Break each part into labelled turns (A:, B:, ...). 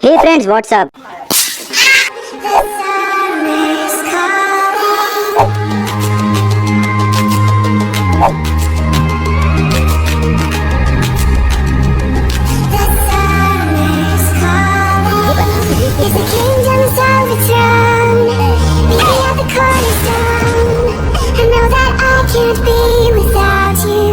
A: Hey friends, what's up?
B: It's the kingdoms of the throne. We are the cornerstone. I know that I can't be without you.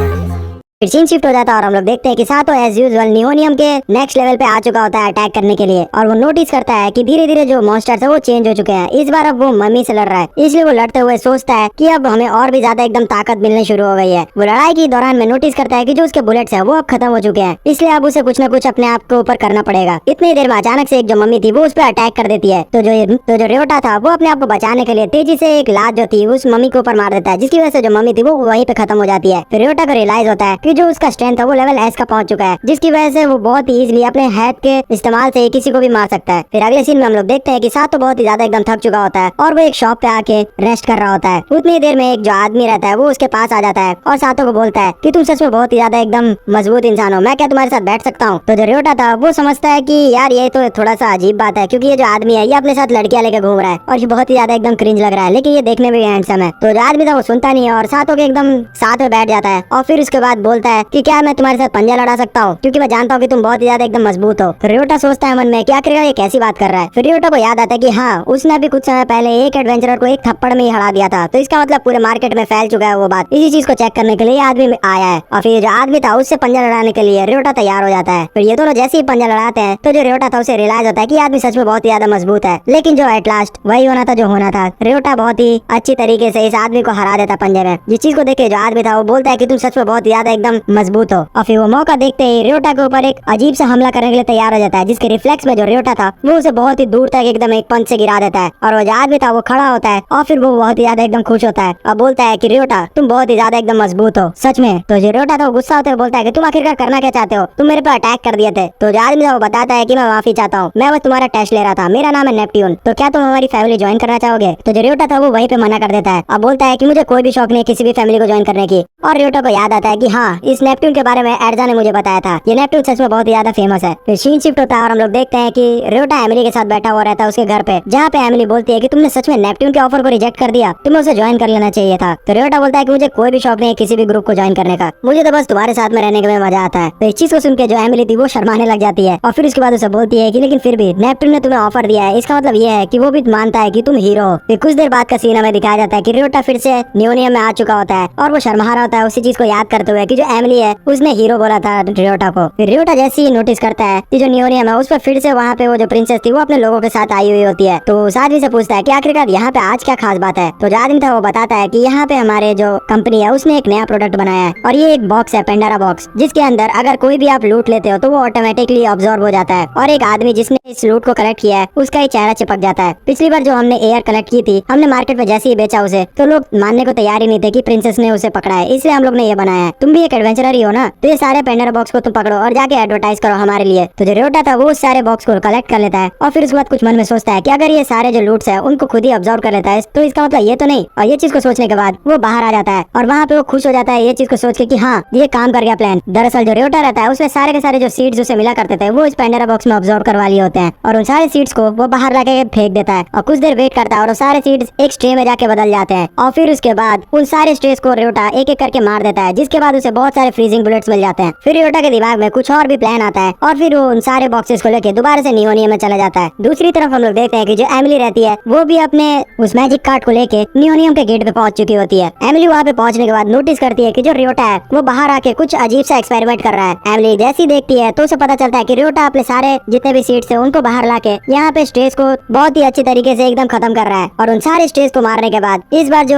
A: फिर scene shift हो जाता है और हम लोग देखते हैं कि सातो एज यूजुअल नियोनियम के नेक्स्ट लेवल पे आ चुका होता है अटैक करने के लिए। और वो नोटिस करता है कि धीरे धीरे जो मॉन्स्टर्स है वो चेंज हो चुके हैं। इस बार अब वो मम्मी से लड़ रहा है, इसलिए वो लड़ते हुए सोचता है कि अब हमें और भी ज्यादा एकदम ताकत मिलनी शुरू हो गई है। वो लड़ाई के दौरान में नोटिस करता है कि जो उसके बुलेट्स है वो अब खत्म हो चुके हैं, इसलिए अब उसे कुछ न कुछ अपने आप के ऊपर करना पड़ेगा। इतनी देर में अचानक से एक जो मम्मी थी वो उस पर अटैक कर देती है। तो जो रेवटा था वो अपने आप को बचाने के लिए तेजी से एक लात जो थी उस मम्मी के ऊपर मार देता है, जिसकी वजह से जो मम्मी थी वो वहीं पे खत्म हो जाती है। फिर रेवटा को रियलाइज होता है कि जो उसका स्ट्रेंथ वो लेवल एस का पहुंच चुका है, जिसकी वजह से वो बहुत ही इजीली अपने हैक के इस्तेमाल से किसी को भी मार सकता है। फिर अगले सीन में हम लोग देखते हैं कि सात तो बहुत ही ज्यादा एकदम थक चुका होता है और वो एक शॉप पे आके रेस्ट कर रहा होता है। उतनी देर में एक जो आदमी रहता है वो उसके पास आ जाता है और सातों को बोलता है कि तुम सच में बहुत ही ज्यादा एकदम मजबूत इंसान हो, मैं क्या तुम्हारे साथ बैठ सकता हूँ। तो जो रेवटा था वो समझता है कि यार ये तो थोड़ा सा अजीब बात है, क्योंकि ये जो आदमी है ये अपने साथ लड़कियां लेके घूम रहा है और ये बहुत ही ज्यादा एकदम क्रिंज लग रहा है, लेकिन ये देखने में भी हैंडसम है। तो जो आदमी था वो सुनता नहीं है और सातों के एकदम साथ में बैठ जाता है और फिर उसके बाद बोलता है कि क्या मैं तुम्हारे साथ पंजा लड़ा सकता हूँ, क्योंकि मैं जानता हूँ कि तुम बहुत ही ज्यादा एकदम मजबूत हो। तो रियोटा सोचता है मन में क्या करेगा, ये कैसी बात कर रहा है। फिर रियोटा को याद आता है कि हाँ उसने भी कुछ समय पहले एक एडवेंचरर को एक थप्पड़ में ही हरा दिया था, तो इसका मतलब पूरे मार्केट में फैल चुका है वो बात। इसी चीज को चेक करने के लिए आदमी आया है और फिर जो आदमी था उससे पंजा लड़ाने के लिए रियोटा तैयार हो जाता है। फिर ये दोनों जैसे ही पंजा लड़ाते हैं तो जो रियोटा था उसे रियलाइज होता है कि आदमी सच में बहुत ही ज्यादा मजबूत है, लेकिन जो एट लास्ट वही होना था जो होना था। रियोटा बहुत ही अच्छी तरीके से इस आदमी को हरा देता पंजे में, जिस चीज को देखे जो आदमी था वो बोलता है कि तुम सच में बहुत ही ज्यादा एकदम मजबूत हो। और फिर वो मौका देखते ही रियोटा के ऊपर एक अजीब सा हमला करने के लिए तैयार हो जाता है, जिसके रिफ्लेक्स में जो रियोटा था वो उसे बहुत ही दूर तक एकदम एक पंच से गिरा देता है। और वो जो आदमी था वो खड़ा होता है और फिर वो बहुत ही ज्यादा एकदम खुश होता है और बोलता है कि रियोटा तुम बहुत ही ज्यादा एकदम मजबूत हो सच में। तो जो रियोटा था वो गुस्सा होते हुए बोलता है कि तुम आखिरकार करना क्या चाहते हो, तुम मेरे पे अटैक कर दिए थे। तो जो आदमी था वो बताता है कि मैं माफी चाहता हूँ, मैं बस तुम्हारा टेस्ट ले रहा था, मेरा नाम है नेपट्यून, तो क्या तुम हमारी फैमिली ज्वाइन करना चाहोगे। तो जो रियोटा था वो वहीं पे मना कर देता है और बोलता है कि मुझे कोई भी शौक नहीं किसी भी फैमिली को ज्वाइन करने की। और रियोटा को याद आता है कि हाँ इस नेपट्यून के बारे में एडजा ने मुझे बताया था, ये नेपट्यून सच में बहुत ही ज्यादा फेमस है। फिर सीन शिफ्ट होता है और हम लोग देखते हैं कि रियोटा एमिली के साथ बैठा हुआ रहता है उसके घर पे, जहाँ पे एमिली बोलती है कि तुमने सच में नेपट्यून के ऑफर को रिजेक्ट कर दिया, तुम्हें उसे ज्वाइन कर लेना चाहिए था। तो रियोटा बोलता है कि मुझे कोई भी शौक नहीं है किसी भी ग्रुप को ज्वाइन करने का, मुझे तो बस तुम्हारे साथ में रहने में मजा आता है। तो इस चीज को सुन के जो एमिली थी वो शर्माने लग जाती है और फिर उसके बाद उसे बोलती है कि लेकिन फिर भी नेपट्यून ने तुम्हें ऑफर दिया है, इसका मतलब ये है कि वो भी मानता है कि तुम हीरो हो। फिर कुछ देर बाद का सीन हमें दिखाया जाता है कि रियोटा फिर से नियोनियम में आ चुका होता है और वो शर्मा रहा होता है उसी चीज को याद करते हुए कि जो एमिली है उसने हीरो बोला था रियोटा को। फिर रियोटा जैसे ही नोटिस करता है कि जो नियोनियम है उस पर फिर से वहाँ पे वो जो प्रिंसेस थी वो अपने लोगों के साथ आई हुई होती है। तो उस आदमी से पूछता है कि आखिरकार यहाँ पे आज क्या खास बात है। तो जो आदमी था वो बताता है कि यहाँ पे हमारे जो कंपनी है उसने एक नया प्रोडक्ट बनाया है और ये एक बॉक्स है पेंडारा बॉक्स, जिसके अंदर अगर कोई भी आप लूट लेते हो तो वो ऑटोमेटिकली ऑब्जॉर्ब हो जाता है और एक आदमी जिसने इस लूट को कलेक्ट किया है उसका ही चेहरा चिपक जाता है। पिछली बार जो हमने एयर कलेक्ट की थी हमने मार्केट में जैसे ही बेचा उसे तो लोग मानने को तैयार ही नहीं थे कि प्रिंसेस ने उसे पकड़ा है, इसलिए हम लोग ने ये बनाया है। तुम भी एक एडवेंचरर ही हो ना, तो ये सारे पेंडारा बॉक्स को तुम पकड़ो और जाके एडवर्टाइज करो हमारे लिए। तो जो रियोटा था वो सारे बॉक्स को कलेक्ट कर लेता है और फिर उसके बाद कुछ मन में सोचता है कि अगर ये सारे जो लूट्स है उनको खुद ही ऑब्जर्व कर लेता है तो इसका मतलब ये तो नहीं। और ये चीज को सोचने के बाद वो बाहर आ जाता है और वहाँ पे वो खुश हो जाता है ये चीज को सोच के कि हाँ ये काम कर गया प्लान। दरअसल जो रियोटा रहता है उसमें सारे के सारे जो सीड्स उसे मिला करते थे वो इस पेंडारा बॉक्स में ऑब्जर्व करवा लिए होते हैं और उन सारे सीड्स को वो बाहर लाके फेंक देता है और कुछ देर वेट करता है और वो सारे सीड्स एक स्ट्रे में जाके बदल जाते हैं और फिर उसके बाद उन सारे स्ट्रेस को रियोटा एक एक करके मार देता है, जिसके बाद उसे बहुत सारे फ्रीजिंग बुलेट्स मिल जाते हैं। फिर रियोटा के दिमाग में कुछ और भी प्लान आता है और फिर वो उन सारे बॉक्सेस को लेके दोबारा से नियोनियम में चला जाता है। दूसरी तरफ हम लोग देखते हैं कि जो एमिली रहती है वो भी अपने उस मैजिक कार्ड को लेके नियोनियम के गेट पे पहुंच चुकी होती है। एमिली वहाँ पे पहुंचने के बाद नोटिस करती है कि जो रियोटा है वो बाहर आके कुछ अजीब सा एक्सपेरिमेंट कर रहा है। एमिली जैसी देखती है तो उसे पता चलता है कि रियोटा अपने सारे जितने भी सीट्स है उनको बाहर लाके यहाँ पे स्टेज को बहुत ही अच्छी तरीके से एकदम खत्म कर रहा है और उन सारे स्टेज को मारने के बाद इस बार जो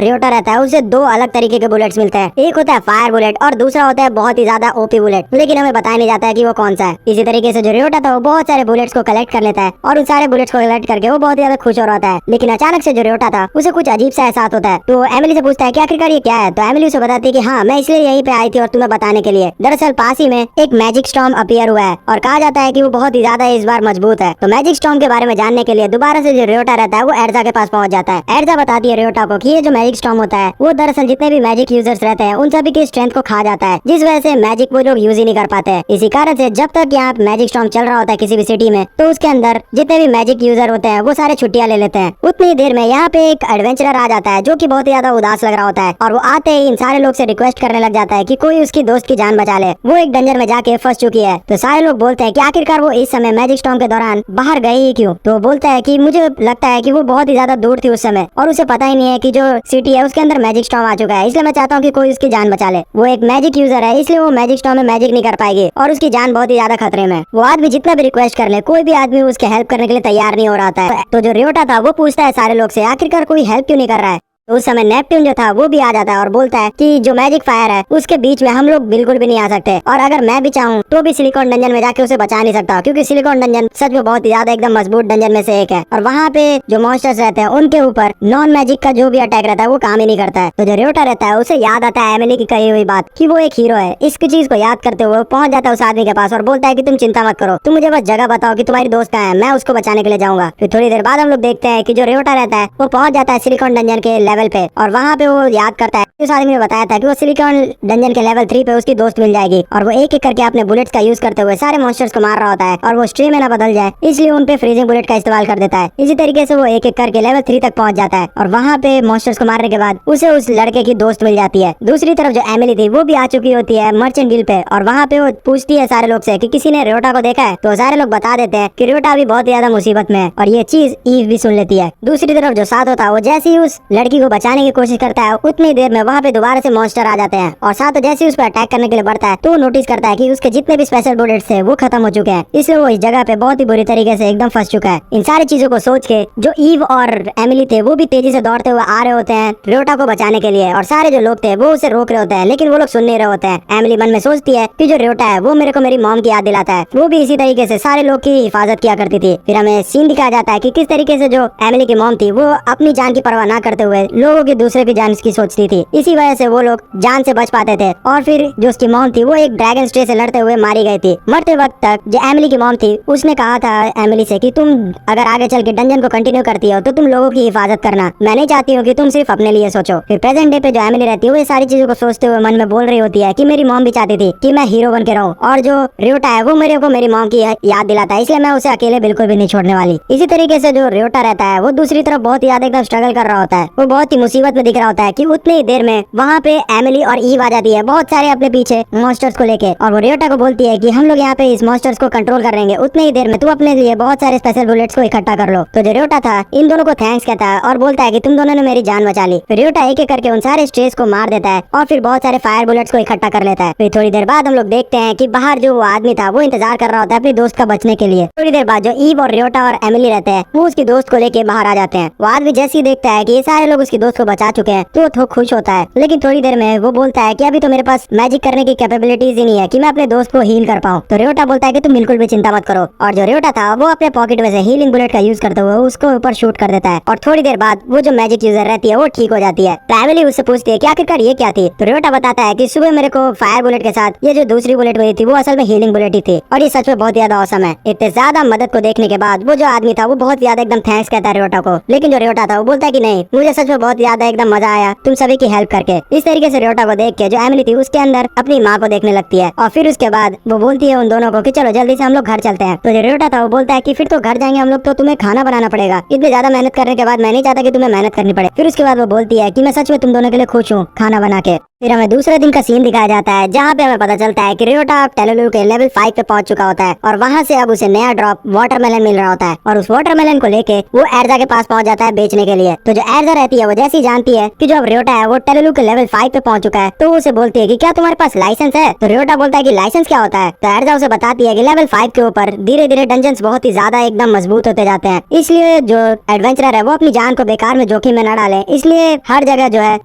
A: रियोटा रहता है उसे दो अलग तरीके के बुलेट्स मिलते हैं, एक होता है फायर बुलेट और दूसरा होता है बहुत ही ज्यादा ओपी बुलेट, लेकिन हमें बताया नहीं जाता है कि वो कौन सा है। इसी तरीके से जो रियोटा था वो बहुत सारे बुलेट्स को कलेक्ट कर लेता है और उन सारे बुलेट्स को कलेक्ट करके वो बहुत ही ज्यादा खुश हो रहा है। लेकिन अचानक से जो रियोटा था उसे कुछ अजीब सा एहसास होता है, तो एमिली से पूछता है कि आखिरकार ये क्या है। तो एमिली उसे बताती है कि हाँ मैं इसलिए यहीं पे आई थी और तुम्हें बताने के लिए। दरअसल पास ही में एक मैजिक स्टॉर्म अपीयर हुआ है और कहा जाता है कि वो बहुत ही ज्यादा इस बार मजबूत है। तो मैजिक स्टॉर्म के बारे में जानने के लिए दोबारा से जो रियोटा रहता है वो एडजा के पास पहुंच जाता है। एडजा बताती है रियोटा को कि ये जो मैजिक स्टॉर्म होता है वो दरअसल जितने भी मैजिक यूजर्स रहते हैं उन सभी की स्ट्रेंथ को खा जाता है, जिस वजह से मैजिक वो लोग यूज ही नहीं कर पाते। इसी कारण से जब तक यहाँ मैजिक स्टॉर्म चल रहा होता है किसी भी सिटी में, तो उसके अंदर जितने भी मैजिक यूजर होते हैं वो सारे छुट्टियां ले लेते हैं। उतनी देर में यहाँ पे एक एडवेंचरर आ जाता है जो कि बहुत ही ज्यादा उदास लग रहा होता है, और वो आते ही इन सारे लोग से रिक्वेस्ट करने लग जाता है कि कोई उसकी दोस्त की जान बचा ले, वो एक डंजर में जाके फंस चुकी है। तो सारे लोग बोलते हैं कि आखिरकार वो इस समय मैजिक स्टॉर्म के दौरान बाहर गई ही क्यों। तो बोलता है कि मुझे लगता है कि वो बहुत ही ज्यादा दूर थी उस समय, और उसे पता ही नहीं है कि जो सिटी है उसके अंदर मैजिक स्टॉर्म आ चुका है, इसलिए मैं चाहता हूँ कि कोई उसकी जान बचा ले। वो एक मैजिक यूजर है, इसलिए वो मैजिक स्टॉर्म में मैजिक नहीं कर पाएगी और उसकी जान बहुत ही ज्यादा खतरे में। वो आदमी जितना भी रिक्वेस्ट कर ले, कोई भी आदमी उसके हेल्प करने के लिए तैयार नहीं हो रहा था। तो जो रियोटा था वो पूछता है सारे लोग से आखिरकार कोई हेल्प क्यों नहीं कर रहा है। तो उस समय नेपट्यून जो था वो भी आ जाता है और बोलता है कि जो मैजिक फायर है उसके बीच में हम लोग बिल्कुल भी नहीं आ सकते, और अगर मैं भी चाहूँ तो भी सिलिकॉन डंजन में जाके उसे बचा नहीं सकता, क्योंकि सिलिकॉन डंजन सच में बहुत ही ज्यादा एकदम मजबूत डंजन में से एक है, और वहाँ पे जो मॉन्स्टर्स रहते हैं उनके ऊपर नॉन मैजिक का जो भी अटैक रहता है वो काम ही नहीं करता है। तो जो रियोटा रहता है उसे याद आता है एमिली की कही हुई बात कि वो एक हीरो है। इसकी चीज को याद करते हुए पहुंच जाता है उस आदमी के पास और बोलता है कि तुम चिंता मत करो, तुम मुझे बस जगह बताओ कि तुम्हारी दोस्त कहाँ है, मैं उसको बचाने के लिए जाऊंगा। फिर थोड़ी देर बाद हम लोग देखते हैं कि जो रियोटा रहता है वो पहुंच जाता है सिलिकॉन डंजन के लेवल पे, और वहाँ पे वो याद करता है उस आदमी ने बताया था कि वो सिलिकॉन डंजन के लेवल 3 पे उसकी दोस्त मिल जाएगी, और वो एक एक करके अपने बुलेट्स का यूज करते हुए सारे मॉन्स्टर्स को मार रहा होता है, और वो स्ट्रीम में ना बदल जाए इसलिए उन पे फ्रीजिंग बुलेट का इस्तेमाल कर देता है। इसी तरीके से वो एक एक करके लेवल 3 तक पहुंच जाता है, और वहाँ पे मॉन्स्टर्स को मारने के बाद उसे उस लड़के की दोस्त मिल जाती है। दूसरी तरफ जो एमिली थी वो भी आ चुकी होती है मर्चेंट डील पे, और वहाँ पे वो पूछती है सारे लोग से कि किसी ने रियोटा को देखा है। तो सारे लोग बता देते हैं कि रियोटा भी बहुत ज्यादा मुसीबत में है, और ये चीज ईव भी सुन लेती है। दूसरी तरफ जो साथो था वो जैसे ही उस लड़की को बचाने की कोशिश करता है उतनी देर में वहाँ पे दोबारा से मॉन्स्टर आ जाते हैं, और साथो जैसे ही उस पर अटैक करने के लिए बढ़ता है तो वो नोटिस करता है कि उसके जितने भी स्पेशल बुलेट्स थे वो खत्म हो चुके हैं, इसलिए वो इस जगह पे बहुत ही बुरी तरीके से एकदम फंस चुका है। इन सारी चीजों को सोच के जो ईव और एमिली थे वो भी तेजी से दौड़ते हुए आ रहे होते हैं रियोटा को बचाने के लिए, और सारे जो लोग थे वो उसे रोक रहे होते हैं, लेकिन वो लोग सुन नहीं रहे होते हैं। एमिली मन में सोचती है कि जो रियोटा है वो मेरे को मेरी मॉम की याद दिलाता है, वो भी इसी तरीके से सारे लोग की हिफाजत किया करती थी। फिर हमें सीन दिखाया जाता है कि किस तरीके से जो एमिली की मॉम थी वो अपनी जान की परवाह ना करते हुए लोगों की दूसरे की जान की सोचती थी, इसी वजह से वो लोग जान से बच पाते थे। और फिर जो उसकी मॉम थी वो एक ड्रैगन स्ट्रे से लड़ते हुए मारी गई थी। मरते वक्त तक जो एमिली की मॉम थी उसने कहा था एमिली से कि तुम अगर आगे चल के डंजन को कंटिन्यू करती हो तो तुम लोगों की हिफाजत करना, मैं नहीं चाहती हूँ कि तुम सिर्फ अपने लिए सोचो। फिर प्रेजेंट डे पे जो एमिली रहती है वो ये सारी चीजों को सोचते हुए मन में बोल रही होती है कि मेरी मॉम भी चाहती थी कि मैं हीरो बन के रहूं, और जो रियोटा है वो मेरे को मेरी मॉम की याद दिलाता है, इसलिए मैं उसे अकेले बिल्कुल भी नहीं छोड़ने वाली। इसी तरीके से जो रियोटा रहता है वो दूसरी तरफ बहुत ही ज्यादा एकदम स्ट्रगल कर रहा होता है, वो बहुत ही मुसीबत में दिख रहा होता है कि उतनी ही देर में वहाँ पे एमिली और ईव आ जाती है बहुत सारे अपने पीछे मॉन्स्टर्स को लेके, और वो रियोटा को बोलती है कि हम लोग यहाँ पे इस मॉन्स्टर्स को कंट्रोल करेंगे, उतनी ही देर में तू अपने लिए बहुत सारे स्पेशल बुलेट्स को इकट्ठा कर लो। तो जो रियोटा था इन दोनों को थैंक्स कहता है और बोलता है कि तुम दोनों ने मेरी जान बचा ली। फिर रियोटा एक एक करके उन सारे स्ट्रेस को मार देता है और फिर बहुत सारे फायर बुलेट्स को इकट्ठा कर लेता है। फिर थोड़ी देर बाद हम लोग देखते हैं कि बाहर जो वो आदमी था वो इंतजार कर रहा होता है अपनी दोस्त का बचने के लिए। थोड़ी देर बाद जो ईव और रियोटा और एमिली रहते हैं वो उसकी दोस्त को लेके बाहर आ जाते हैं। वो आदमी जैसे ही देखता है कि ये सारे लोग उसकी दोस्त को बचा चुके हैं तो वो खुश होता है, लेकिन थोड़ी देर में वो बोलता है कि अभी तो मेरे पास मैजिक करने की कैपेबिलिटीज ही नहीं है कि मैं अपने दोस्त को हील कर पाऊँ। तो रियोटा बोलता है कि तुम बिल्कुल भी चिंता मत करो, और जो रियोटा था वो अपने पॉकेट में से हीलिंग बुलेट का यूज करते हुए उसको ऊपर शूट कर देता है, और थोड़ी देर बाद वो जो मैजिक यूजर रहती है वो ठीक हो जाती है। तो एमिली उससे पूछती है कि आखिरकार ये क्या थी। तो रियोटा बताता है कि सुबह मेरे को फायर बुलेट के साथ ये जो दूसरी बुलेट मिली थी वो असल में हीलिंग बुलेट ही थी, और ये सच में बहुत ज्यादा औसम है। इतने ज्यादा मदद को देखने के बाद वो जो आदमी था वो बहुत ज्यादा एकदम थैंक्स कहता है रियोटा को, लेकिन जो रियोटा था वो बोलता है कि नहीं, मुझे सच में बहुत ज्यादा एकदम मजा आया तुम सभी की हेल्प करके। इस तरीके से रियोटा को देख के जो एमिली थी उसके अंदर अपनी माँ को देखने लगती है, और फिर उसके बाद वो बोलती है उन दोनों को कि चलो जल्दी से हम लोग घर चलते हैं। तो जो रियोटा था वो बोलता है कि फिर तो घर जाएंगे हम लोग तो तुम्हें खाना बनाना पड़ेगा, इतने ज्यादा मेहनत करने के बाद मैं नहीं चाहता कि तुम्हें मेहनत करनी पड़े। फिर उसके बाद वो बोलती है कि मैं सच में तुम दोनों के लिए खुश हूँ खाना बना के। फिर हमें दूसरे दिन का सीन दिखाया जाता है जहाँ पे हमें पता चलता है कि रियोटा टेलुलु के लेवल 5 पे पहुंच चुका होता है, और वहाँ से अब उसे नया ड्रॉप वाटरमेलन मिल रहा होता है, और उस वाटरमेलन को लेके वो एर्जा के पास पहुंच जाता है बेचने के लिए। तो जो एर्जा रहती है वो जैसी ही जानती है कि जो अब रियोटा है वो टेलुलु के लेवल 5 पे पहुंच चुका है तो उसे बोलती है कि क्या तुम्हारे पास लाइसेंस है। तो रियोटा बोलता है कि लाइसेंस क्या होता है। तो एर्जा उसे बताती है कि लेवल 5 के ऊपर धीरे धीरे डंजन्स बहुत ही ज्यादा एकदम मजबूत होते जाते हैं, इसलिए जो एडवेंचरर है वो अपनी जान को बेकार में जोखिम में न डाले, इसलिए हर जगह जो है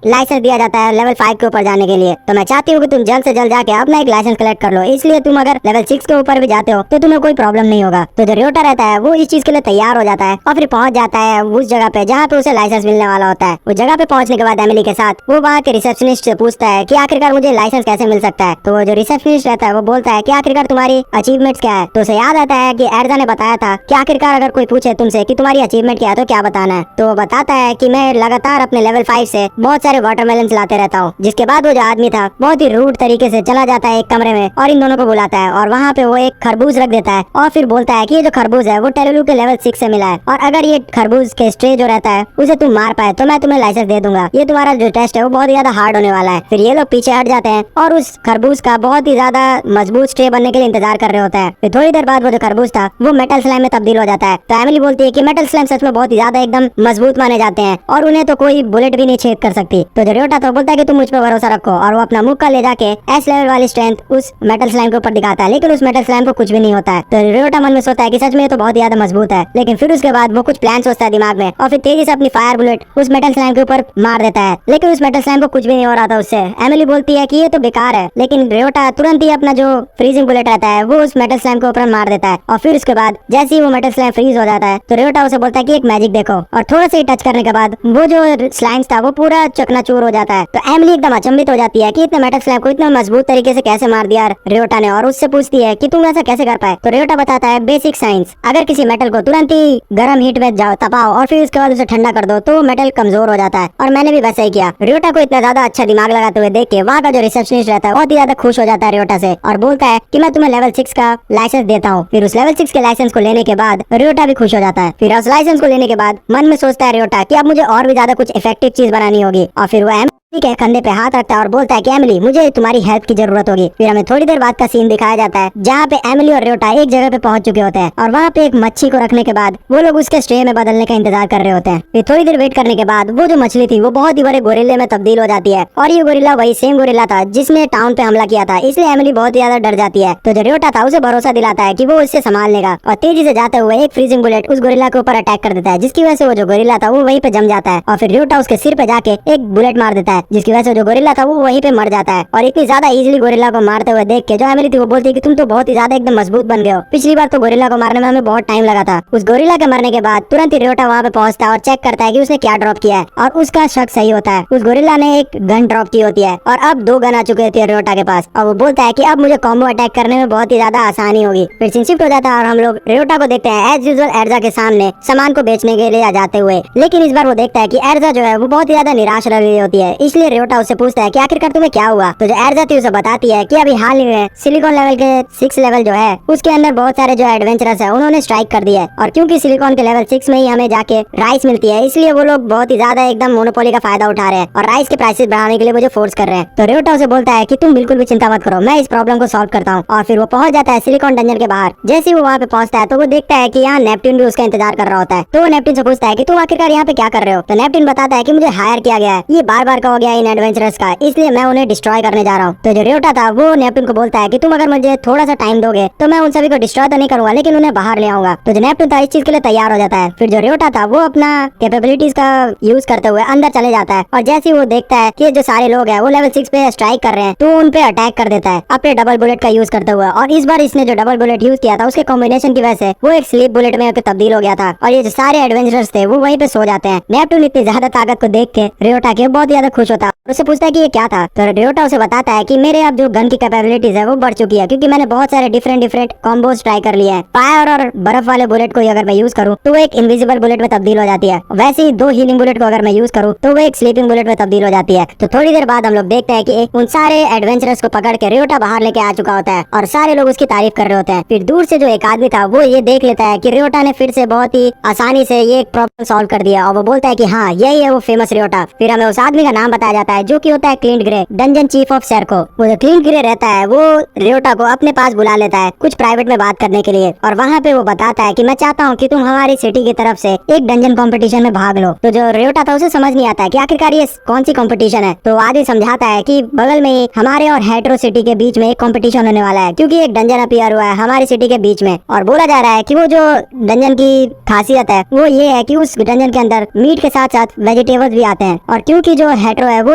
A: लाइसेंस दिया जाता है लेवल 5 के ऊपर जाने के लिए। तो मैं चाहती हूँ कि तुम जल्द से जल्द जाके अपना एक लाइसेंस कलेक्ट कर लो, इसलिए तुम अगर लेवल 6 के ऊपर भी जाते हो तो तुम्हें कोई प्रॉब्लम नहीं होगा। तो जो रियोटा रहता है वो इस चीज के लिए तैयार हो जाता है और फिर पहुंच जाता है उस जगह पे जहाँ पे उसे लाइसेंस मिलने वाला होता है। वो जगह पे पहुंचने के बाद एमिली के साथ वो वहाँ के रिसेप्शनिस्ट से पूछता है कि आखिरकार मुझे लाइसेंस कैसे मिल सकता है। तो वो जो रिसेप्शनिस्ट रहता है वो बोलता है कि आखिरकार तुम्हारी अचीवमेंट्स क्या है। तो उसे याद आता है कि एर्जा ने बताया था कि आखिरकार अगर कोई पूछे तुमसे कि तुम्हारी अचीवमेंट क्या है तो क्या बताना है। तो वो बताता है कि मैं लगातार अपने लेवल 5 से बहुत सारे वाटरमेलन लाते रहता हूँ। जिसके बाद वो जो आदमी था बहुत ही रूड तरीके से चला जाता है एक कमरे में और इन दोनों को बुलाता है और वहाँ पे वो एक खरबूज रख देता है और फिर बोलता है कि ये जो खरबूज है वो टेरेलू के लेवल 6 से मिला है और अगर ये खरबूज के स्ट्रे जो रहता है उसे तुम मार पाए तो मैं तुम्हें लाइसेंस दे दूंगा। ये तुम्हारा जो टेस्ट है वो बहुत ज्यादा हार्ड होने वाला है। फिर ये लोग पीछे हट जाते हैं और उस खरबूज का बहुत ही ज्यादा मजबूत स्ट्रे बनने के लिए इंतजार कर रहे होते हैं। फिर थोड़ी देर बाद वो जो खरबूज था वो मेटल स्लाइम में तब्दील हो जाता है। तो एमिली बोलती है कि मेटल स्लाइम सच में बहुत ही ज्यादा एकदम मजबूत माने जाते हैं और उन्हें तो कोई बुलेट भी नहीं छेद कर सकती। तो जो रियोटा था बोलता है कि तुम मुझ पर भरोसा रखो और वो अपना मुक्का ले जाके एस लेवल वाली स्ट्रेंथ उस मेटल स्लाइम के ऊपर दिखाता है, लेकिन उस मेटल स्लाइम को कुछ भी नहीं होता है। तो रियोटा मन में सोचता है कि सच में ये तो बहुत ज्यादा मजबूत है। लेकिन फिर उसके बाद वो कुछ प्लान सोचता है दिमाग में और फिर तेजी से अपनी फायर बुलेट उस मेटल स्लाइम के ऊपर मार देता है, लेकिन उस मेटल स्लाइम को कुछ भी नहीं हो रहा था उससे। एमिली बोलती है कि ये तो बेकार है, लेकिन रियोटा तुरंत ही अपना जो फ्रीजिंग बुलेट रहता है वो उस मेटल स्लाइम के ऊपर मार देता है और फिर उसके बाद जैसे ही वो मेटल स्लाइम फ्रीज हो जाता है तो रियोटा उसे बोलता है कि एक मैजिक देखो और थोड़ा सा ही टच करने के बाद वो जो स्लाइम्स था वो पूरा चकनाचूर हो जाता है। तो एमिली एकदम अचंभित हो जाती है कि इतने मेटल स्लाइम को इतना मजबूत तरीके से कैसे मार दिया रियोटा ने और उससे पूछती है कि तुम ऐसा कैसे कर पाए। तो रियोटा बताता है बेसिक साइंस, अगर किसी मेटल को तुरंत ही गर्म हीट में जाओ तपाओ और फिर उसके बाद उसे ठंडा कर दो तो मेटल कमजोर हो जाता है और मैंने भी वैसा ही किया। रियोटा को इतना ज्यादा अच्छा दिमाग लगाते हुए देख के वहाँ का जो रिसेप्शनिस्ट रहता है बहुत ही ज्यादा खुश हो जाता है रियोटा से और बोलता है कि मैं तुम्हें लेवल 6 का लाइसेंस देता हूँ। फिर उस लेवल 6 के लाइसेंस को लेने के बाद रियोटा भी खुश हो जाता है। फिर उस लाइसेंस को लेने के बाद मन में सोचता है रियोटा कि अब मुझे और भी ज्यादा कुछ इफेक्टिव चीज बनानी होगी और फिर वो के कंधे पे हाथ रखता है और बोलता है कि एमिली मुझे तुम्हारी हेल्प की जरूरत होगी। फिर हमें थोड़ी देर बाद का सीन दिखाया जाता है जहाँ पे एमिली और रियोटा एक जगह पे पहुंच चुके होते हैं और वहाँ पे एक मच्छी को रखने के बाद वो लोग उसके स्ट्रे में बदलने का इंतजार कर रहे होते हैं। फिर थोड़ी देर वेट करने के बाद वो जो मछली थी वो बहुत ही बड़े गोरिल्ले में तब्दील हो जाती है और ये गोरिल्ला वही सेम गोरिल्ला था जिसने टाउन पे हमला किया था, इसलिए एमिली बहुत ही ज्यादा डर जाती है। तो जो रियोटा था उसे भरोसा दिलाता है कि वो उससे संभाल लेगा और तेजी से जाते हुए एक फ्रीजिंग बुलेट उस गोरिल्ला के ऊपर अटैक कर देता है, जिसकी वजह से वो जो गोरिल्ला था वो वहीं पे जम जाता है और फिर रियोटा उसके सिर पे जाके एक बुलेट मार देता है, जिसकी वजह से जो गोरिल्ला था वो वहीं पे मर जाता है। और इतनी ज्यादा इजीली गोरिल्ला को मारते हुए देख के जो एमिली थी वो बोलती है कि तुम तो बहुत ही ज्यादा एकदम मजबूत बन गए हो, पिछली बार तो गोरिल्ला को मारने में हमें बहुत टाइम लगा था। उस गोरिल्ला के मरने के बाद तुरंत ही रियोटा वहाँ पे पहुंचता है और चेक करता है कि उसने क्या ड्रॉप किया है और उसका शक सही होता है। उस गोरिल्ला ने एक गन ड्रॉप की होती है और अब 2 गन आ चुके थे रियोटा के पास और वो बोलता है कि अब मुझे कॉम्बो अटैक करने में बहुत ही ज्यादा आसानी होगी। फिर सीन शिफ्ट हो जाता है और हम लोग रियोटा को देखते हैं एज यूजुअल एर्जा के सामने सामान को बेचने के लिए आ जाते हुए, लेकिन इस बार वो देखता है कि एर्जा जो है वो बहुत ही ज्यादा निराश लग रही होती है, इसलिए रियोटा उससे पूछता है कि आखिरकार तुम्हें क्या हुआ। तो जो एर्जा थी उसे बताती है कि अभी हाल ही में सिलिकॉन लेवल के 6 लेवल जो है उसके अंदर बहुत सारे जो एडवेंचरस है उन्होंने स्ट्राइक कर दिया है और क्योंकि सिलिकॉन के लेवल 6 में ही हमें जाके राइस मिलती है इसलिए वो लोग बहुत ही ज्यादा एकदम मोनोपोली का फायदा उठा रहे हैं और राइस के प्राइसेस बढ़ाने के लिए मुझे फोर्स कर रहे हैं। तो रियोटा उसे बोलता है कि तुम बिल्कुल भी चिंता मत करो, मैं इस प्रॉब्लम को सॉल्व करता हूँ और फिर वो पहुंच जाता है सिलिकॉन डंजन के बाहर। जैसे ही वो वहाँ पे पहुंचता है तो वो देखता है कि यहाँ नेपट्टून भी उसका इंतजार कर रहा होता है। तो वो नेपट्टून से पूछता है कि तुम आखिरकार यहाँ पे क्या कर रहे हो। तो नेपट्टून बताता है कि मुझे हायर किया गया है, ये बार का हो गया इन एडवेंचरस का, इसलिए मैं उन्हें डिस्ट्रॉय करने जा रहा हूँ। तो जो रियोटा था वो नेपट्टून को बोलता है कि तुम अगर मुझे थोड़ा सा टाइम दोगे तो मैं उन सभी को डिस्ट्रॉय तो नहीं करूंगा लेकिन उन्हें बाहर ले आऊंगा। तो जो नेपट्टून था इस चीज के लिए तैयार हो जाता है। फिर जो रियोटा था वो अपना कैपेबिलिटीज का यूज करते हुए अंदर चले जाता है और जैसे ही वो देखता है कि जो सारे लोग हैं वो लेवल 6 पे स्ट्राइक कर रहे हैं तो उन पे अटैक कर देता है अपने डबल बुलेट का यूज करते हुए। और इस बार इसने जो डबल बुलेट यूज किया था उसके कॉम्बिनेशन की वजह से वो एक स्लीप बुलेट में तब्दील हो गया था और ये जो सारे एडवेंचरर्स थे वो वहीं पे सो जाते हैं। नेपट्टून इतनी ज्यादा ताकत को देख के रियोटा के बहुत ज्यादा खुश होता है, उससे पूछता है कि ये क्या था। तो रियोटा उसे बताता है कि मेरे अब जो गन की कैपेबिलिटीज है वो बढ़ चुकी है क्योंकि मैंने बहुत सारे डिफरेंट कॉम्बोज ट्राई कर लिए हैं। फायर और बर्फ वाले बुलेट को अगर मैं यूज करूँ तो वो एक इनविजिबल बुलेट में तब्दील हो जाती है, वैसे ही 2 हीलिंग बुलेट को अगर मैं यूज करूँ तो वो एक स्लीपिंग बुलेट में तब्दील हो जाती है। तो थोड़ी देर बाद हम लोग देखते हैं कि उन सारे एडवेंचरर्स को पकड़ के रियोटा बाहर लेके आ चुका होता है और सारे लोग उसकी तारीफ कर रहे होते हैं। फिर दूर से जो एक आदमी था वो ये देख लेता है कि रियोटा ने फिर से बहुत ही आसानी से ये एक प्रॉब्लम सॉल्व कर दिया और वो बोलता है कि हाँ यही है वो फेमस रियोटा। फिर हमें उस आदमी का नाम बताया जाता है जो कि होता है Clint Grey, dungeon chief of Serco. वो जो क्लिंट ग्रे रहता है वो रियोटा को अपने पास बुला लेता है कुछ प्राइवेट में बात करने के लिए और वहाँ पे वो बताता है कि मैं चाहता हूँ कि तुम हमारी सिटी की तरफ से एक डंजन कंपटीशन में भाग लो। तो जो रियोटा था उसे समझ नहीं आता है कि आखिरकार ये कौन सी कंपटीशन है। तो आदमी समझाता है कि बगल में ही हमारे और हेट्रो सिटी के बीच में एक कंपटीशन होने वाला है क्योंकि एक डंजन अपीयर हुआ है हमारी सिटी के बीच में और बोला जा रहा है कि वो जो डंजन की खासियत है वो ये है कि उस डंजन के अंदर मीट के साथ साथ वेजिटेबल्स भी आते हैं और क्योंकि जो हेट्रो जो है वो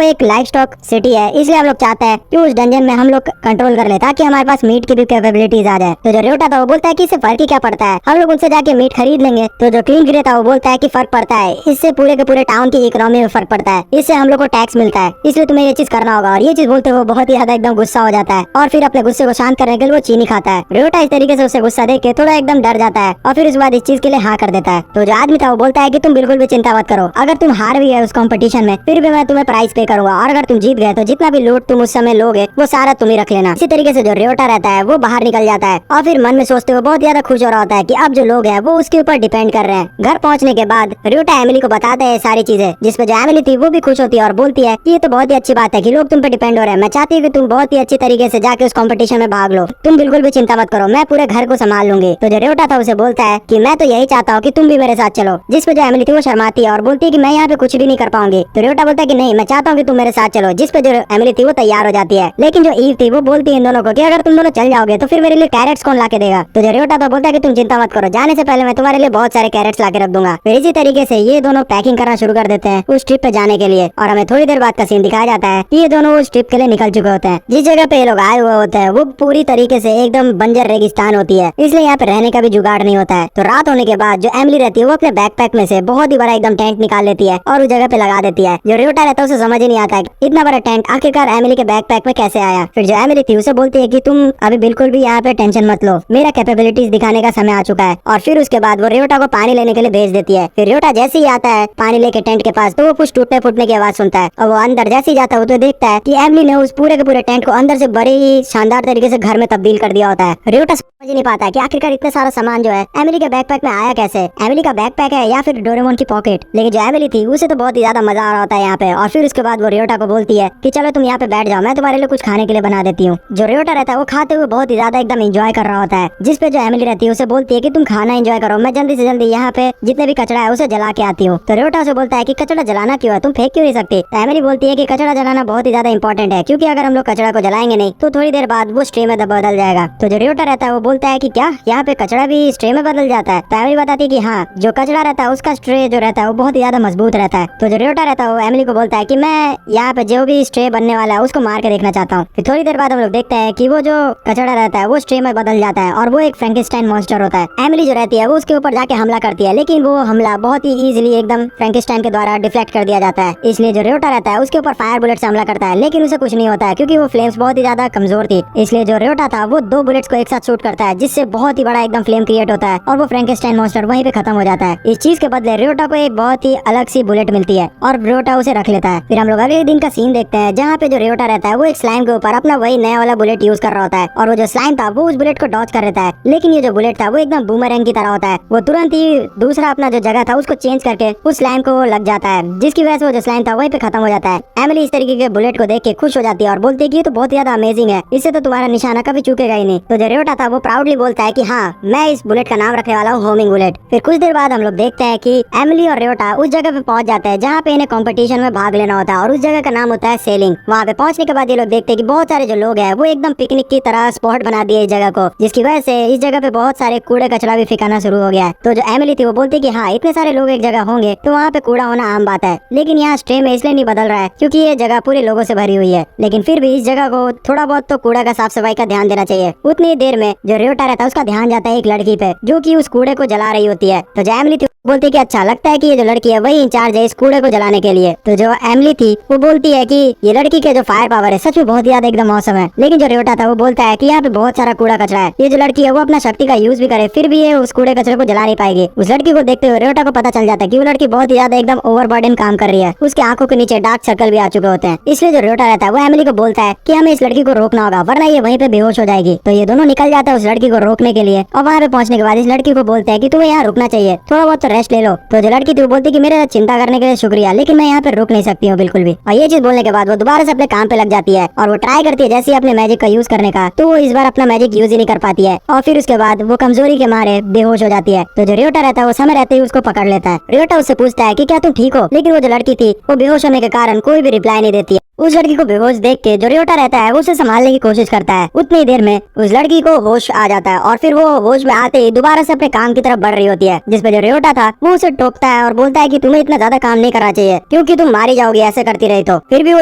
A: एक लाइफ स्टॉक सिटी है, इसलिए हम लोग चाहते हैं कि उस डंजन में हम लोग कंट्रोल कर ले ताकि हमारे पास मीट की भी कैपेबिलिटीज आ जाए। तो जो रियोटा था वो बोलता है कि इससे फर्क ही क्या पड़ता है, हम लोग उनसे जाके मीट खरीद लेंगे। तो जो क्लीन ग्रे था वो बोलता है कि फर्क पड़ता है, इससे पूरे के पूरे टाउन की इकोनॉमी में फर्क पड़ता है, इससे हम लोग को टैक्स मिलता है, इसलिए तुम्हें ये चीज करना होगा। और ये चीज बोलते हुए बहुत ही ज्यादा एकदम गुस्सा हो जाता है और फिर अपने गुस्से को शांत करने के लिए वो चीनी खाता है। रियोटा इस तरीके से उसे गुस्सा देख के थोड़ा एकदम डर जाता है और फिर उस बाद इस चीज के लिए हाँ कर देता है। तो जो आदमी था वो बोलता है कि तुम बिल्कुल भी चिंता मत करो, अगर तुम हार भी गए उस कंपटीशन में फिर भी मैं तुम्हें प्राइस पे करूंगा, और अगर तुम जीत गए तो जितना भी लूट तुम उस समय लोगे वो सारा तुम ही रख लेना। इसी तरीके से जो रियोटा रहता है वो बाहर निकल जाता है और फिर मन में सोचते हुए बहुत ज्यादा खुश हो रहा होता है कि अब जो लोग हैं वो उसके ऊपर डिपेंड कर रहे हैं। घर पहुंचने के बाद रियोटा एमिली को बताता है सारी चीजें, जिसपे जो एमिली थी वो भी खुश होती है और बोलती है कि ये तो बहुत ही अच्छी बात है कि लोग तुम पे डिपेंड हो रहे हैं, मैं चाहती हूँ कि तुम बहुत ही अच्छी तरीके से जाके उस कंपटीशन में भाग लो, तुम बिल्कुल भी चिंता मत करो, मैं पूरे घर को संभाल लूंगी। तो जो रियोटा था उसे बोलता है कि मैं तो यही चाहता हूँ कि तुम भी मेरे साथ चलो, जिसपे जो एमिली थी वो शर्माती है और बोलती है कि मैं यहाँ पे कुछ भी नहीं कर पाऊंगी। तो रियोटा बोलता है कि नहीं, मैं चाहता हूँ कि तुम मेरे साथ चलो, जिसपे जो एमिली थी वो तैयार हो जाती है। लेकिन जो ईव थी वो बोलती है इन दोनों को कि अगर तुम दोनों चल जाओगे तो फिर मेरे लिए कैरेट्स कौन ला के देगा। तो जो रियोटा था बोलता है कि तुम चिंता मत करो, जाने से पहले मैं तुम्हारे लिए बहुत सारे कैरेट्स ला के रख दूंगा। फिर इसी तरीके से ये दोनों पैकिंग करना शुरू कर देते हैं उस ट्रिप पे जाने के लिए, और हमें थोड़ी देर बाद का सीन दिखाया जाता है कि ये दोनों उस ट्रिप के लिए निकल चुके होते हैं। जिस जगह पे ये लोग आए हुए होते हैं वो पूरी तरीके से एकदम बंजर रेगिस्तान होती है, इसलिए यहाँ पे रहने का भी जुगाड़ नहीं होता है। तो रात होने के बाद जो एमिली रहती है वो अपने बैकपैक में से बहुत ही बड़ा एकदम टेंट निकाल लेती है और उस जगह पे लगा देती है। जो रियोटा रहता है उसे समझ ही नहीं आता है इतना बड़ा टेंट आखिरकार एमिली के बैकपैक में कैसे आया। फिर जो एमिली थी उसे बोलती है कि तुम अभी बिल्कुल भी यहाँ पे टेंशन मत लो, मेरा कैपेबिलिटीज दिखाने का समय आ चुका है। और फिर उसके बाद वो रियोटा को पानी लेने के लिए भेज देती है। फिर रियोटा जैसे ही आता है पानी लेके टेंट के पास तो वो कुछ टूटने फूटने की आवाज सुनता है और वो अंदर जैसे ही जाता है तो देखता है कि एमिली ने उस पूरे के पूरे टेंट को अंदर से बड़े ही शानदार तरीके से घर में तब्दील कर दिया होता है। रियोटा समझ ही नहीं पाता है कि आखिरकार इतना सारा सामान जो है एमिली के बैकपैक में आया कैसे, एमिली का बैकपैक है या फिर डोरेमोन की पॉकेट। लेकिन जो एमिली थी उसे तो बहुत ही ज्यादा मजा आ रहा होता है यहाँ पे। और फिर उसके बाद वो रियोटा को बोलती है कि चलो तुम यहाँ पे बैठ जाओ, मैं तुम्हारे लिए कुछ खाने के लिए बना देती हूँ। जो रियोटा रहता है वो खाते हुए बहुत ही ज्यादा एकदम एंजॉय कर रहा होता है, जिसपे जो एमिली रहती है उसे बोलती है कि तुम खाना एंजॉय करो, मैं जल्दी से जल्दी यहाँ पे जितने भी कचरा है उसे जला के आती हूँ। तो रियोटा उसे बोलता है कि कचरा जलाना क्यों है, तुम फेंक क्यों नहीं सकती। तो एमिली बोलती है कि कचरा जलाना बहुत ही ज्यादा इंपॉर्टेंट है, क्योंकि अगर हम लोग कचरा को जलाएंगे नहीं तो थोड़ी देर बाद वो स्ट्रे में बदल जाएगा। तो जो रियोटा रहता है वो बोलता है कि क्या यहाँ पे कचरा भी स्ट्रे में बदल जाता है। तो एमिली बताती है कि हाँ, जो कचरा रहता है उसका स्ट्रे जो रहता है वो बहुत ही ज्यादा मजबूत रहता है। तो जो रियोटा रहता है वो एमिली को बोलता है कि मैं यहाँ पे जो भी स्ट्रे बनने वाला है उसको मार के देखना चाहता हूँ। फिर थोड़ी देर बाद हम लोग देखते हैं कि वो जो कचरा रहता है वो स्ट्रे में बदल जाता है और वो एक फ्रैंकेनस्टाइन मॉन्स्टर होता है। एमिली जो रहती है वो उसके ऊपर जाके हमला करती है, लेकिन वो हमला बहुत ही इजीली एकदम फ्रैंकेनस्टाइन के द्वारा डिफ्लेक्ट कर दिया जाता है। इसलिए जो रियोटा रहता है उसके ऊपर फायर बुलेट से हमला करता है, लेकिन उसे कुछ नहीं होता है क्योंकि वो फ्लेम्स बहुत ही ज्यादा कमजोर थी। इसलिए जो रियोटा था वो 2 बुलेट्स को एक साथ शूट करता है, जिससे बहुत ही बड़ा एकदम फ्लेम क्रिएट होता है और वो फ्रैंकेनस्टाइन मॉन्स्टर वहीं पे खत्म हो जाता है। इस चीज के बदले रियोटा को एक बहुत ही अलग सी बुलेट मिलती है और रियोटा उसे रख लेता है। फिर हम लोग अगले दिन का सीन देखते हैं जहाँ पे जो रियोटा रहता है वो एक स्लाइम के ऊपर अपना वही नया वाला बुलेट यूज कर रहा होता है और वो जो स्लाइम था वो उस बुलेट को डॉच कर देता है। लेकिन ये जो बुलेट था वो एकदम बूमरैंग की तरह होता है, वो तुरंत ही दूसरा अपना जो जगह था उसको चेंज करके उस स्लाइम को लग जाता है, जिसकी वजह से वो जो स्लाइम था वहीं पे खत्म हो जाता है। एमिली इस तरीके के बुलेट को देख के खुश हो जाती है और बोलती है कि ये तो बहुत ज्यादा अमेजिंग है, इससे तो तुम्हारा निशाना कभी चूकेगा ही नहीं। तो जो रियोटा था वो प्राउडली बोलता है कि हाँ, मैं इस बुलेट का नाम रखने वाला हूँ होमिंग बुलेट। फिर कुछ देर बाद हम लोग देखते हैं कि एमिली और रियोटा उस जगह पे पहुंच जाते हैं जहाँ पे इन्हें कंपटीशन में भाग लेना होता है और उस जगह का नाम होता है सेलिंग। वहाँ पे पहुंचने के बाद ये लोग देखते हैं कि बहुत सारे जो लोग हैं वो एकदम पिकनिक की तरह स्पॉट बना दिए इस जगह को, जिसकी वजह से इस जगह पे बहुत सारे कूड़े कचरा भी फेंकाना शुरू हो गया है। तो जो एमिली थी वो बोलती है कि हाँ, इतने सारे लोग एक जगह होंगे तो वहाँ पे कूड़ा होना आम बात है, लेकिन यहाँ स्ट्रे में इसलिए नहीं बदल रहा है क्योंकि ये जगह पूरे लोगों से भरी हुई है। लेकिन फिर भी इस जगह को थोड़ा बहुत तो कूड़ा का साफ सफाई का ध्यान देना चाहिए। उतनी देर में जो रियोटा रहता है उसका ध्यान जाता है एक लड़की पे जो कि उस कूड़े को जला रही होती है। तो जो एमिली थी बोलती है कि अच्छा, लगता है कि ये जो लड़की है वही इंचार्ज है इस कूड़े को जलाने के लिए। तो जो एमिली थी वो बोलती है कि ये लड़की के जो फायर पावर है सच में बहुत ज्यादा एकदम मौसम है। लेकिन जो रियोटा था वो बोलता है कि यहाँ पे बहुत सारा कूड़ा कचरा है, ये जो लड़की है वो अपना शक्ति का यूज भी करे फिर भी ये उस कूड़े कचरे को जला नहीं पाएगी। उस लड़की को देखते हुए रियोटा को पता चल जाता है कि वो लड़की बहुत ही ज्यादा एकदम ओवरबर्डन काम कर रही है, उसके आंखों के नीचे डार्क सर्कल भी आ चुके होते हैं। इसलिए जो रियोटा रहता है वो एमिली को बोलता है कि हमें इस लड़की को रोकना होगा वरना ये वहीं पे बेहोश हो जाएगी। तो ये दोनों निकल जाता है उस लड़की को रोकने के लिए और वहाँ पे पहुंचने के बाद इस लड़की को बोलते हैं कि तुम्हें यहाँ रुकना चाहिए, थोड़ा बहुत तो रेस्ट ले लो। तो लड़की थी वो बोलती कि मेरे चिंता करने के लिए शुक्रिया, लेकिन मैं यहाँ पे रुक नहीं सकती हूँ बिल्कुल भी। और ये चीज बोलने के बाद वो दोबारा से अपने काम पे लग जाती है और वो ट्राई करती है जैसे अपने मैजिक का यूज करने का, तो वो इस बार अपना मैजिक यूज ही नहीं कर पाती है और फिर उसके बाद वो कमजोरी के मारे बेहोश हो जाती है। तो जो रियोटा रहता है वो समय रहते ही उसको पकड़ लेता है। रियोटा उससे पूछता है कि क्या तुम ठीक हो, लेकिन वो जो लड़की थी वो बेहोश होने के कारण कोई भी रिप्लाई नहीं देती है। उस लड़की को बेहोश देख के जो रियोटा रहता है वो उसे संभालने की कोशिश करता है। उतनी देर में उस लड़की को होश आ जाता है और फिर वो होश में आते ही दोबारा से अपने काम की तरफ बढ़ रही होती है, जिसपे जो रियोटा था वो उसे टोकता है और बोलता है कि तुम्हें इतना ज्यादा काम नहीं करना चाहिए क्योंकि तुम मारी जाओगी ऐसे करती रही तो। फिर भी वो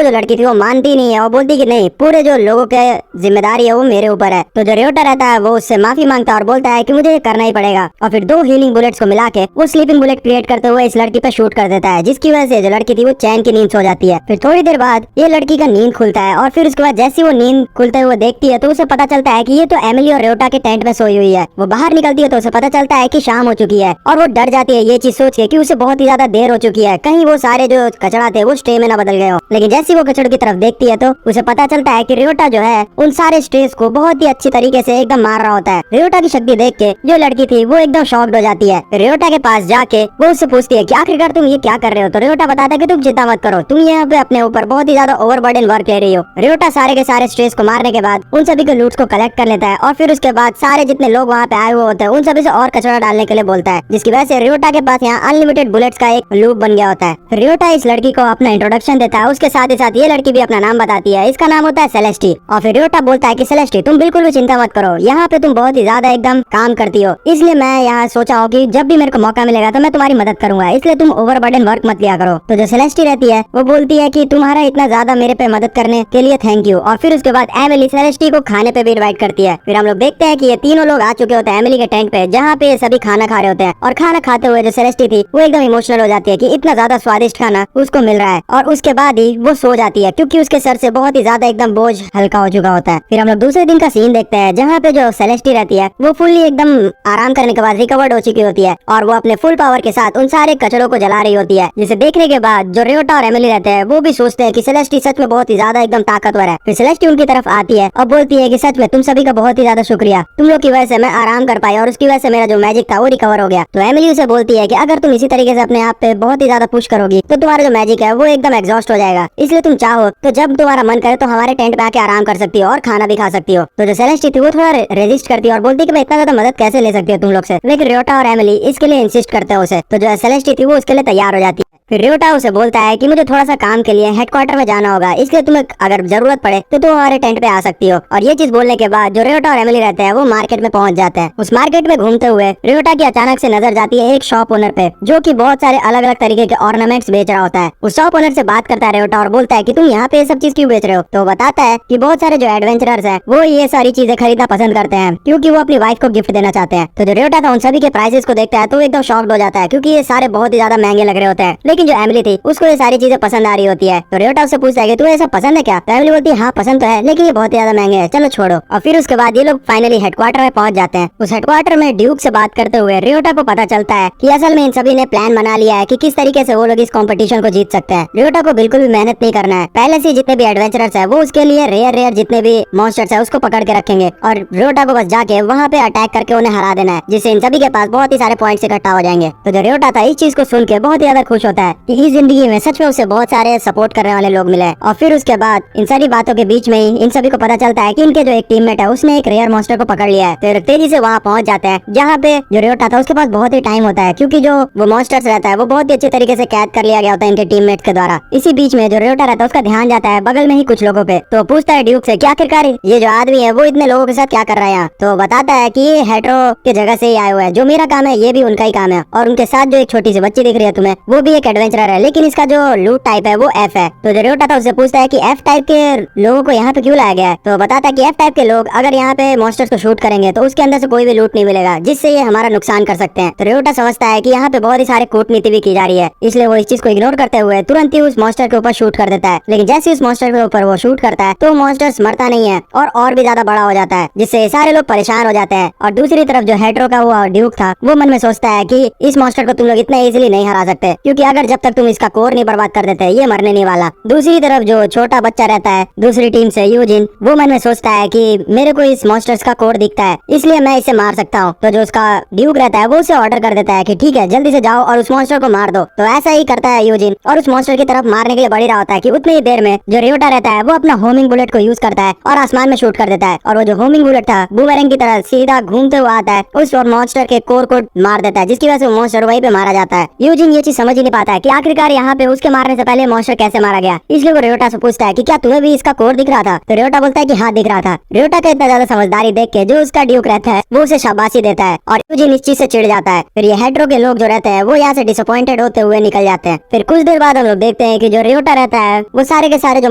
A: जो लड़की थी वो मानती नहीं है और बोलती कि नहीं, पूरे जो लोगों के जिम्मेदारी है वो मेरे ऊपर है। तो जो रियोटा रहता है वो उससे माफी मांगता है और बोलता है कि मुझे ये करना ही पड़ेगा, और फिर 2 हीलिंग बुलेट्स को मिला के वो स्लीपिंग बुलेट क्रिएट करते हुए इस लड़की पे शूट कर देता है, जिसकी वजह से जो लड़की थी वो चैन की नींद सो जाती है। फिर थोड़ी देर बाद ये लड़की का नींद खुलता है और फिर उसके बाद जैसी वो नींद खुलते हुए देखती है तो उसे पता चलता है कि ये तो एमिली और रियोटा के टेंट में सोई हुई है। वो बाहर निकलती है तो उसे पता चलता है कि शाम हो चुकी है और वो डर जाती है ये चीज सोच के कि उसे बहुत ही ज्यादा देर हो चुकी है, कहीं वो सारे जो कचड़ा थे वो स्ट्रे में न बदल गए हो। लेकिन जैसी वो कचड़ों की तरफ देखती है तो उसे पता चलता है कि रियोटा जो है उन सारे स्ट्रेस को बहुत ही अच्छी तरीके से एकदम मार रहा होता है। रियोटा की शक्ति देख के जो लड़की थी वो एकदम शॉक्ड हो जाती है। रियोटा के पास जाके वो उससे पूछती है कि आखिरकार तुम ये क्या कर रहे हो। तो रियोटा बताता है कि तुम चिंता मत करो, तुम यहाँ पे अपने ऊपर बहुत ही ज्यादा ओवरबर्डन वर्क ले रही हो। रियोटा सारे के सारे स्ट्रेस को मारने के बाद उन सभी के लूट्स को कलेक्ट कर लेता है और फिर उसके बाद सारे जितने लोग वहाँ पे आए हुए होते हैं उन सभी से और कचरा डालने के लिए बोलता है, जिसकी वजह से रियोटा के पास यहाँ अनलिमिटेड बुलेट्स का एक लूप बन गया होता है। रियोटा इस लड़की को अपना इंट्रोडक्शन देता है, उसके साथ ही साथ ये लड़की भी अपना नाम बताती है, इसका नाम होता है सेलेस्टी। और फिर रियोटा बोलता है कि सेलेस्टी तुम बिल्कुल भी चिंता मत करो, यहाँ पे तुम बहुत ही ज्यादा एकदम काम करती हो, इसलिए मैं यहाँ सोचा हो कि जब भी मेरे को मौका मिलेगा तो मैं तुम्हारी मदद करूंगा, इसलिए तुम ओवरबर्डन वर्क मत लिया करो। तो जो सेलेस्टी रहती है वो बोलती है कि तुम्हारा इतना ज्यादा मेरे पे मदद करने के लिए थैंक यू। और फिर उसके बाद एमिली सेलेस्टी को खाने पे भी इनवाइट करती है। फिर हम लोग देखते हैं कि ये तीनों लोग आ चुके होते हैं एमिली के टेंट पे, जहाँ पे सभी खाना खा रहे होते हैं। और खाना खाते हुए जो सेलेस्टी थी वो एकदम इमोशनल हो जाती है कि इतना ज्यादा स्वादिष्ट खाना उसको मिल रहा है, और उसके बाद ही वो सो जाती है क्योंकि उसके सर से बहुत ही ज्यादा एकदम बोझ हल्का हो चुका होता है। फिर हम लोग दूसरे दिन का सीन देखते हैं जहाँ पे जो सेलेस्टी रहती है वो फुल्ली एकदम आराम करने के बाद रिकवर्ड हो चुकी होती है और वो अपने फुल पावर के साथ उन सारे कचड़ों को जला रही होती है, जिसे देखने के बाद जो रियोटा और एमिली रहते हैं वो भी सोचते हैं कि सेलेस्टी सच में बहुत ही ज्यादा एकदम ताकतवर है। फिर सेलेस्टी उनकी तरफ आती है और बोलती है कि सच में तुम सभी का बहुत ही ज्यादा शुक्रिया, तुम लोग की वजह से मैं आराम कर पाई और उसकी वजह से मेरा जो मैजिक था वो रिकवर हो गया। तो एमिली उसे बोलती है कि अगर तुम इसी तरीके से अपने आप पे बहुत ही ज्यादा पुश करोगी तो तुम्हारा जो मैजिक है वो एकदम एग्जॉस्ट हो जाएगा, इसलिए तुम चाहो तो जब तुम्हारा मन करे तो हमारे टेंट पे आके आराम कर सकती हो और खाना भी खा सकती हो। तो जो सेलेस्टी थी वो थोड़ा रेजिस्ट करती है और बोलती है कि मैं इतना ज्यादा मदद कैसे ले सकती हूँ तुम लोग से, लेकिन रियोटा और एमिली इसके लिए इंसिस्ट करते हैं उसे। तो जो सेलेस्टी थी वो उसके लिए तैयार हो जाती है। फिर रियोटा उसे बोलता है कि मुझे थोड़ा सा काम के लिए हेडक्वार्टर में जाना होगा, इसलिए तुम्हें अगर जरूरत पड़े तो तुम हमारे टेंट पे आ सकती हो। और ये चीज बोलने के बाद जो रियोटा और एमिली रहते हैं वो मार्केट में पहुंच जाते हैं। उस मार्केट में घूमते हुए रियोटा की अचानक से नजर जाती है एक शॉप ओनर पे, जो कि बहुत सारे अलग अलग तरीके के ऑर्नामेंट्स बेच रहा होता है। उस शॉप ओनर से बात करता है रियोटा और बोलता है कि तुम यहाँ पे ये सब चीज क्यों बेच रहे हो। तो बताता है कि बहुत सारे जो एडवेंचरर्स हैं वो ये सारी चीजें खरीदना पसंद करते हैं क्योंकि वो अपनी वाइफ को गिफ्ट देना चाहते हैं। तो जो रियोटा था उन सभी के प्राइसेस को देखता है तो एकदम शॉक्ड हो जाता है क्योंकि ये सारे बहुत ही ज्यादा महंगे लग रहे होते हैं। लेकिन जो एमिली थी उसको ये सारी चीजें पसंद आ रही होती है। तो रियोटा उससे पूछता है कि तुम्हें ये सब पसंद है क्या। तो एमिली बोलती है हाँ पसंद तो है, लेकिन ये बहुत ज्यादा महंगे हैं, चलो छोड़ो। और फिर उसके बाद ये लोग फाइनली हेडक्वार्टर में पहुंच जाते हैं। उस हेडक्वार्टर में ड्यूक से बात करते हुए रियोटा को पता चलता है कि असल में इन सभी ने प्लान बना लिया है कि किस तरीके से वो लोग इस कंपटीशन को जीत सकते हैं। रियोटा को बिल्कुल भी मेहनत नहीं करना है, पहले से जितने भी एडवेंचरर्स है वो उसके लिए रेयर जितने भी मॉन्स्टर्स है उसको पकड़ के रखेंगे और रियोटा को बस जाके वहाँ पे अटैक करके उन्हें हरा देना है, जिससे इन सभी के पास बहुत ही सारे पॉइंट्स इकट्ठा हो जाएंगे। तो जो रियोटा था इस चीज को सुन के बहुत ही ज्यादा खुश होता है कि इस जिंदगी में सच में उसे बहुत सारे सपोर्ट करने वाले लोग मिले। और फिर उसके बाद इन सारी बातों के बीच में ही इन सभी को पता चलता है कि इनके जो एक टीममेट है उसने एक रेयर मॉन्स्टर को पकड़ लिया है। तो तेजी से वहाँ पहुंच जाते हैं जहाँ पे जो रियोटा था उसके पास बहुत ही टाइम होता है क्योंकि जो वो मॉन्स्टर्स रहता है वो बहुत ही अच्छे तरीके से कैद कर लिया गया होता है इनके टीममेट्स के द्वारा। इसी बीच में जो रियोटा रहता है उसका ध्यान जाता है बगल में ही कुछ लोगों पे। तो पूछता है ड्यूक से कि आखिरकार ये जो आदमी है वो इतने लोगों के साथ क्या कर रहा है यहाँ। तो बताता है कि ये हेट्रो की जगह से ही आए हुए हैं, जो मेरा काम है ये भी उनका ही काम है। और उनके साथ जो एक छोटी सी बच्ची दिख रही है तुम्हें वो भी एक एडवेंचरर है, लेकिन इसका जो लूट टाइप है वो एफ है। तो जो रियोटा था उससे पूछता है कि एफ टाइप के लोगों को यहाँ पे क्यों लाया गया है। तो बताता है कि एफ टाइप के लोग अगर यहाँ पे मॉन्स्टर्स को शूट करेंगे तो उसके अंदर से कोई भी लूट नहीं मिलेगा, जिससे ये हमारा नुकसान कर सकते हैं। तो रियोटा समझता है कि यहाँ पे बहुत ही सारे कूटनीति भी की जा रही है, इसलिए वो इस चीज को इग्नोर करते हुए तुरंत ही उस मॉन्स्टर के ऊपर शूट कर देता है। लेकिन जैसे उस मॉन्स्टर के ऊपर वो शूट करता है तो मॉन्स्टर मरता नहीं है और भी ज्यादा बड़ा हो जाता है, जिससे सारे लोग परेशान हो जाते हैं। और दूसरी तरफ जो हेट्रो का वो ड्यूक था वो मन में सोचता है कि इस मॉन्स्टर को तुम लोग इतना इजीली नहीं हरा सकते, क्योंकि अगर जब तक तुम इसका कोर नहीं बर्बाद कर देते ये मरने नहीं वाला। दूसरी तरफ जो छोटा बच्चा रहता है दूसरी टीम से यूजिन, वो मन में सोचता है कि मेरे को इस मॉन्स्टर्स का कोर दिखता है इसलिए मैं इसे मार सकता हूँ। तो जो उसका ड्यूक रहता है वो उसे ऑर्डर कर देता है कि ठीक है जल्दी से जाओ और उस मॉन्स्टर को मार दो। तो ऐसा ही करता है यूजिन और उस मॉन्स्टर की तरफ मारने के लिए बढ़ रहा होता है कि उतनी ही देर में जो रियोटा रहता है वो अपना होमिंग बुलेट को यूज करता है और आसमान में शूट कर देता है। और वो जो होमिंग बुलेट था बूमेरैंग की तरह सीधा घूमते हुए आता है उस मॉन्स्टर के कोर को मार देता है, जिसकी वजह से मॉन्स्टर वहीं पे मारा जाता है। यूजिन ये चीज समझ ही नहीं पाता होता है कि आखिरकार यहाँ पे उसके मारने से पहले मॉन्स्टर कैसे मारा गया। इसलिए वो रियोटा से पूछता है कि क्या तुम्हें भी इसका कोड दिख रहा था। तो रियोटा बोलता है कि हाँ दिख रहा था। रियोटा का इतना ज्यादा समझदारी देख के जो उसका ड्यूक रहता है वो उसे शाबाशी देता है और यूजिन इस चीज से चिढ़ जाता है। फिर ये हेड्रो के लोग जो रहते हैं वो यहाँ से डिसअपॉइंटेड होते हुए निकल जाते हैं। फिर कुछ देर बाद हम लोग देखते हैं कि जो रियोटा रहता है वो सारे के सारे जो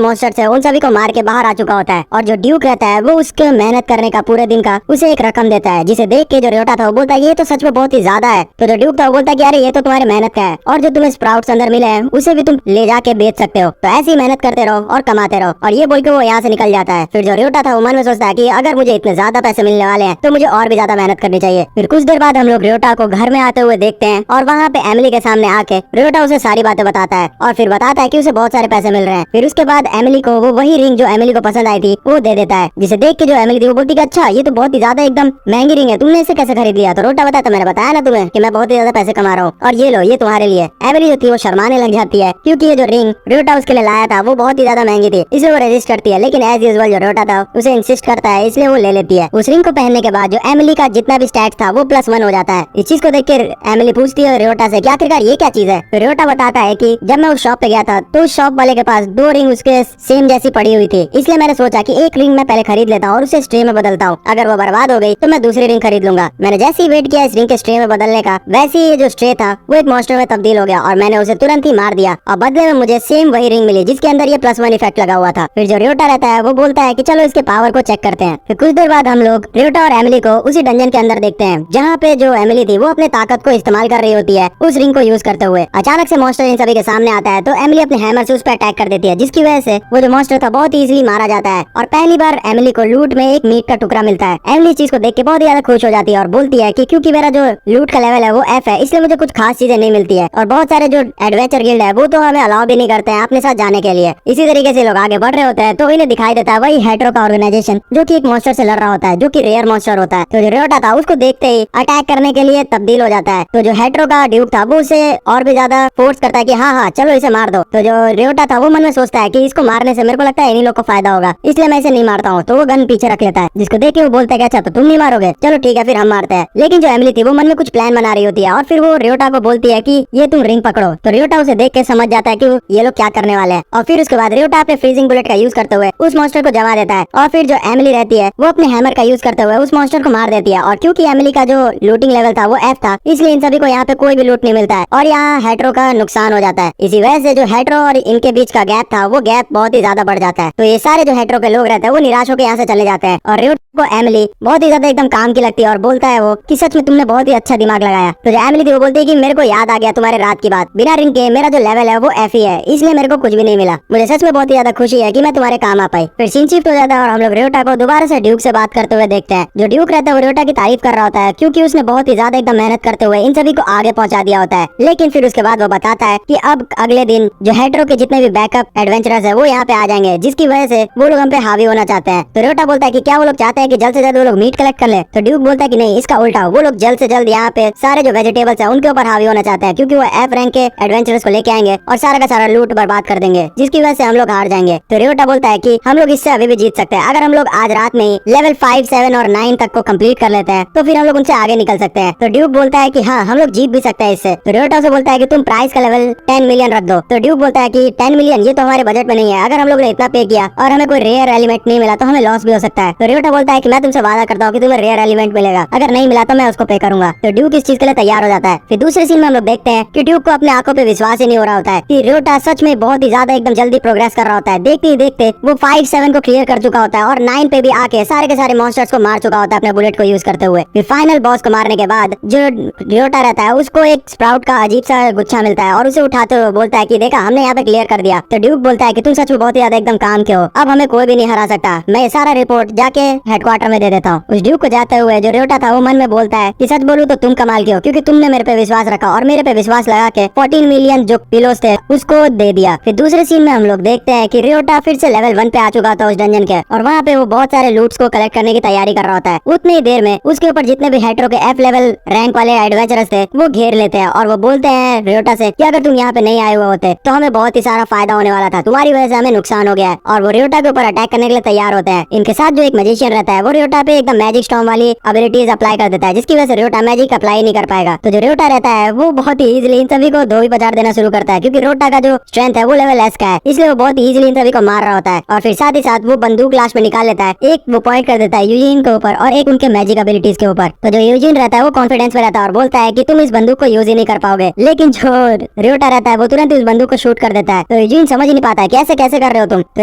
A: मॉन्स्टर्स है उन सभी को मार के बाहर आ चुका होता है और जो ड्यूक रहता है वो उसके मेहनत करने का पूरे दिन का उसे एक रकम देता है, जिसे देख के जो रियोटा था वो बोलता है ये तो सच में बहुत ही ज्यादा है। तो जो ड्यूक था वो बोलता है कि अरे ये तो तुम्हारी मेहनत का है और जो तुम्हें स्प्राउट्स अंदर मिले हैं उसे भी तुम ले जाके बेच सकते हो, तो ऐसी मेहनत करते रहो और कमाते रहो। और ये बोल के वो यहाँ से निकल जाता है। फिर जो रियोटा था वो मन में सोचता है कि अगर मुझे इतने ज्यादा पैसे मिलने वाले हैं तो मुझे और भी ज्यादा मेहनत करनी चाहिए। फिर कुछ देर बाद हम लोग रियोटा को घर में आते हुए देखते हैं और वहाँ पे एमिली के सामने आके रियोटा उसे सारी बातें बताता है और फिर बताता है कि उसे बहुत सारे पैसे मिल रहे हैं। फिर उसके बाद एमिली को वो वही रिंग जो एमिली को पसंद आई थी वो दे देता है, जिसे देख के जो एमिली थी वो बोलती है अच्छा ये तो बहुत ही ज्यादा एकदम महंगी रिंग है, तुमने इसे कैसे खरीद लिया। तो रियोटा बताता मैंने बताया ना तुम्हें कि मैं बहुत ही ज्यादा पैसे कमा रहा हूँ और ये लो ये तुम्हारे लिए। एमिली जो थी वो शर्माने लग जाती है क्योंकि ये जो रिंग रियोटा उसके लिए लाया था वो बहुत ही ज्यादा महंगी थी, इसलिए वो रेजिस्ट करती है। लेकिन एज यूजुअल जो रियोटा था उसे इंसिस्ट करता है इसलिए वो ले लेती है। उस रिंग को पहनने के बाद जो एमिली का जितना भी स्टैट था वो +1 हो जाता है। इस चीज को देख के एमिली पूछती है रियोटा से कि आखिरकार ये क्या चीज है। तो रियोटा बताता है कि जब मैं उस शॉप पे गया था तो उस शॉप वाले के पास 2 रिंग उसके सेम जैसी पड़ी हुई थी, इसलिए मैंने सोचा कि एक रिंग मैं पहले खरीद लेता हूँ और उसे स्ट्रे में बदलता हूँ, अगर वो बर्बाद हो गई तो मैं दूसरी रिंग खरीद लूंगा। मैंने जैसे ही वेट किया इस रिंग के स्ट्रे में बदलने का, वैसे ही ये जो स्ट्रे था वो एक मॉन्स्टर में तब्दील हो गया और मैंने उसे तुरंत ही मार दिया और बदले में मुझे सेम वही रिंग मिली जिसके अंदर ये +1 इफेक्ट लगा हुआ था। फिर जो रियोटा रहता है वो बोलता है कि चलो इसके पावर को चेक करते हैं। फिर कुछ देर बाद हम लोग रियोटा और एमिली को उसी डंजन के अंदर देखते हैं जहाँ पे जो एमिली थी वो अपने ताकत को इस्तेमाल कर रही होती है उस रिंग को यूज करते हुए। अचानक से मॉन्स्टर इन सभी के सामने आता है तो एमिली अपने हैमर से उस पर अटैक कर देती है, जिसकी वजह से वो जो मॉन्स्टर था बहुत इजीली मारा जाता है और पहली बार एमिली को लूट में एक मीट का टुकड़ा मिलता है। एमिली चीज को देख के बहुत ज्यादा खुश हो जाती है और बोलती है कि क्योंकि मेरा जो लूट का लेवल है वो F है इसलिए मुझे कुछ खास चीजें नहीं मिलती है और बहुत सारे जो एडवेंचर गिल्ड है वो तो हमें अलाउ भी नहीं करते हैं अपने साथ जाने के लिए। इसी तरीके से लोग आगे बढ़ रहे होते हैं तो इन्हें दिखाई देता है वही हेड्रो का ऑर्गेनाइजेशन जो कि एक मॉन्स्टर से लड़ रहा होता है जो कि रेयर मॉन्स्टर होता है। तो जो रियोटा था उसको देखते ही अटैक करने के लिए तब्दील हो जाता है। तो जो हेड्रो का ड्यूक था वो उसे और भी ज्यादा फोर्स करता है कि हाँ चलो इसे मार दो। तो जो रियोटा था वो मन में सोचता है कि इसको मारने से मेरे को लगता है इन्हीं लोग को फायदा होगा, इसलिए मैं इसे नहीं मारता हूँ। तो वो गन पीछे रख लेता है, जिसको देख के वो बोलता है कि अच्छा तो तुम नहीं मारोगे, चलो ठीक है फिर हम मारते हैं। लेकिन जो एमिली थी वो मन में कुछ प्लान बना रही होती है और फिर वो रियोटा को बोलती है कि ये तुम रिंग पकड़ो। तो रियोटा उसे देख के समझ जाता है कि ये लोग क्या करने वाले हैं और फिर उसके बाद रियोटा अपने फ्रीजिंग बुलेट का यूज करते हुए उस मॉन्स्टर को जमा देता है और फिर जो एमिली रहती है वो अपने हैमर का यूज करते हुए उस मॉन्स्टर को मार देती है। और क्योंकि एमिली का जो लूटिंग लेवल था वो F था इसलिए इन सभी को यहाँ पे कोई भी लूट नहीं मिलता है और यहाँ हेड्रो का नुकसान हो जाता है। इसी वजह से जो हेड्रो और इनके बीच का गैप था वो गैप बहुत ही ज्यादा बढ़ जाता है। तो ये सारे जो हेड्रो के लोग रहते हैं वो निराश होकर यहाँ से चले जाते हैं और रियोटा को एमिली बहुत ही ज्यादा एकदम काम की लगती है और बोलता है वो कि सच में तुमने बहुत ही अच्छा दिमाग लगाया। तो जो एमिली थी वो बोलती है कि मेरे को याद आ गया तुम्हारे रात की बात, बिना रिंग के मेरा जो लेवल है वो F ही है इसलिए मेरे को कुछ भी नहीं मिला। मुझे सच में बहुत ही ज्यादा खुशी है कि मैं तुम्हारे काम आ पाई। फिर सीन शिफ्ट हो जाता है और हम लोग रियोटा को दोबारा से ड्यूक से बात करते हुए देखते हैं। जो ड्यूक रहता है वो रियोटा की तारीफ कर रहा होता है क्योंकि उसने बहुत ही ज्यादा एकदम मेहनत करते हुए इन सभी को आगे पहुंचा दिया होता है। लेकिन फिर उसके बाद वो बताता है कि अब अगले दिन जो हेड्रो के जितने भी बैकअप एडवेंचरर्स है वो यहाँ पे आ जाएंगे, जिसकी वजह से वो लोग हम पे हावी होना चाहते हैं। तो रियोटा बोलता है कि क्या वो लोग चाहते हैं कि जल्द से जल्द वो लोग मीट कलेक्ट कर ले। तो ड्यूक बोलता है कि नहीं, इसका उल्टा, वो लोग जल्द से जल्द यहाँ पे सारे जो वेजिटेबल्स है उनके ऊपर हावी होना चाहते हैं क्योंकि वो F रैंक के एडवेंचरर्स को लेके आएंगे और सारा का सारा लूट बर्बाद कर देंगे, जिसकी वजह से हम लोग हार जाएंगे। तो रियोटा बोलता है कि हम लोग इससे अभी भी जीत सकते हैं, अगर हम लोग आज रात में ही लेवल 5, 7 और 9 तक को कंप्लीट कर लेते हैं तो फिर हम लोग उनसे आगे निकल सकते हैं। तो ड्यूक बोलता है कि हाँ हम लोग जीत भी सकते हैं इससे। तो रियोटा से बोलता है कि तुम प्राइस का लेवल 10 मिलियन रख दो। तो ड्यूक बोलता है कि 10 मिलियन ये तो हमारे बजट में नहीं है, अगर हम लोग ने इतना पे किया और हमें कोई रेयर एलिमेंट नहीं मिला तो हमें लॉस भी हो सकता है। तो रियोटा बोलता है कि मैं तुमसे वादा करता हूँ कि तुम्हें रेयर एलिमेंट मिलेगा, अगर नहीं मिला तो मैं उसको पे करूंगा। तो ड्यूक इस चीज के लिए तैयार हो जाता है। फिर दूसरे सीन में हम लोग देखते हैं कि ड्यूक को अपने आंखों पे विश्वास ही नहीं हो रहा होता है कि रियोटा सच में बहुत ही ज्यादा एकदम जल्दी प्रोग्रेस कर रहा होता है। देखते ही देखते वो 5, 7 को क्लियर कर चुका होता है और 9 पे भी आके सारे के सारे मॉन्स्टर्स को मार चुका होता है अपने बुलेट को यूज करते हुए। फिर फाइनल बॉस को मारने के बाद जो रियोटा रहता है उसको एक स्प्राउट का अजीब सा गुच्छा मिलता है और उसे उठाते हुए बोलता है कि देखा हमने यहाँ पे क्लियर कर दिया। तो ड्यूक बोलता है कि तुम सच में बहुत ही ज्यादा एकदम काम के हो, अब हमें कोई भी नहीं हरा सकता, मैं ये सारा रिपोर्ट जाके हेडक्वार्टर में दे देता हूँ। उस ड्यूक को जाते हुए जो रियोटा था वो मन में बोलता है कि सच बोलूं तो तुम कमाल के हो क्योंकि तुमने मेरे पे विश्वास रखा और मेरे पे विश्वास लगा के 14 मिलियन जो पिलोस थे उसको दे दिया। फिर दूसरे सीन में हम लोग देखते हैं कि रियोटा फिर से लेवल 1 पे आ चुका था उस डंजन के और वहाँ पे वो बहुत सारे लूट्स को कलेक्ट करने की तैयारी कर रहा होता है। उतनी ही देर में उसके ऊपर जितने भी हेड्रो के F लेवल रैंक वाले एडवेंचरर्स थे वो घेर लेते हैं और वो बोलते हैं रियोटा से कि अगर तुम यहाँ पे नहीं आए हुए होते तो हमें बहुत ही सारा फायदा होने वाला था, तुम्हारी वजह से हमें नुकसान हो गया है। और वो रियोटा के ऊपर अटैक करने के लिए तैयार होते हैं। इनके साथ जो एक मैजिशियन रहता है वो रियोटा पे एकदम मैजिक स्टॉर्म वाली एबिलिटीज अप्लाई कर देता है, जिसकी वजह से रियोटा मैजिक अप्लाई नहीं कर पाएगा। तो जो रियोटा रहता है वो बहुत ही इजीली इन सभी को धोबी पछाड़ देना शुरू करता है, क्योंकि रोटा का जो स्ट्रेंथ है वो लेवल एस का है, इसलिए वो बहुत इजीली इन सभी को मार रहा होता है। और फिर साथ ही साथ वो बंदूक लास्ट में निकाल लेता है, एक वो पॉइंट कर देता है यूजिन के ऊपर और एक उनके मैजिक एबिलिटीज के ऊपर। तो जो यूजिन रहता है वो कॉन्फिडेंस में रहता है और बोलता है कि तुम इस बंदूक को यूज ही नहीं कर पाओगे, लेकिन जो रियोटा रहता है वो तुरंत उस बंदूक को शूट कर देता है। तो यूजिन समझ नहीं पाता है कैसे कैसे कर रहे हो तुम। तो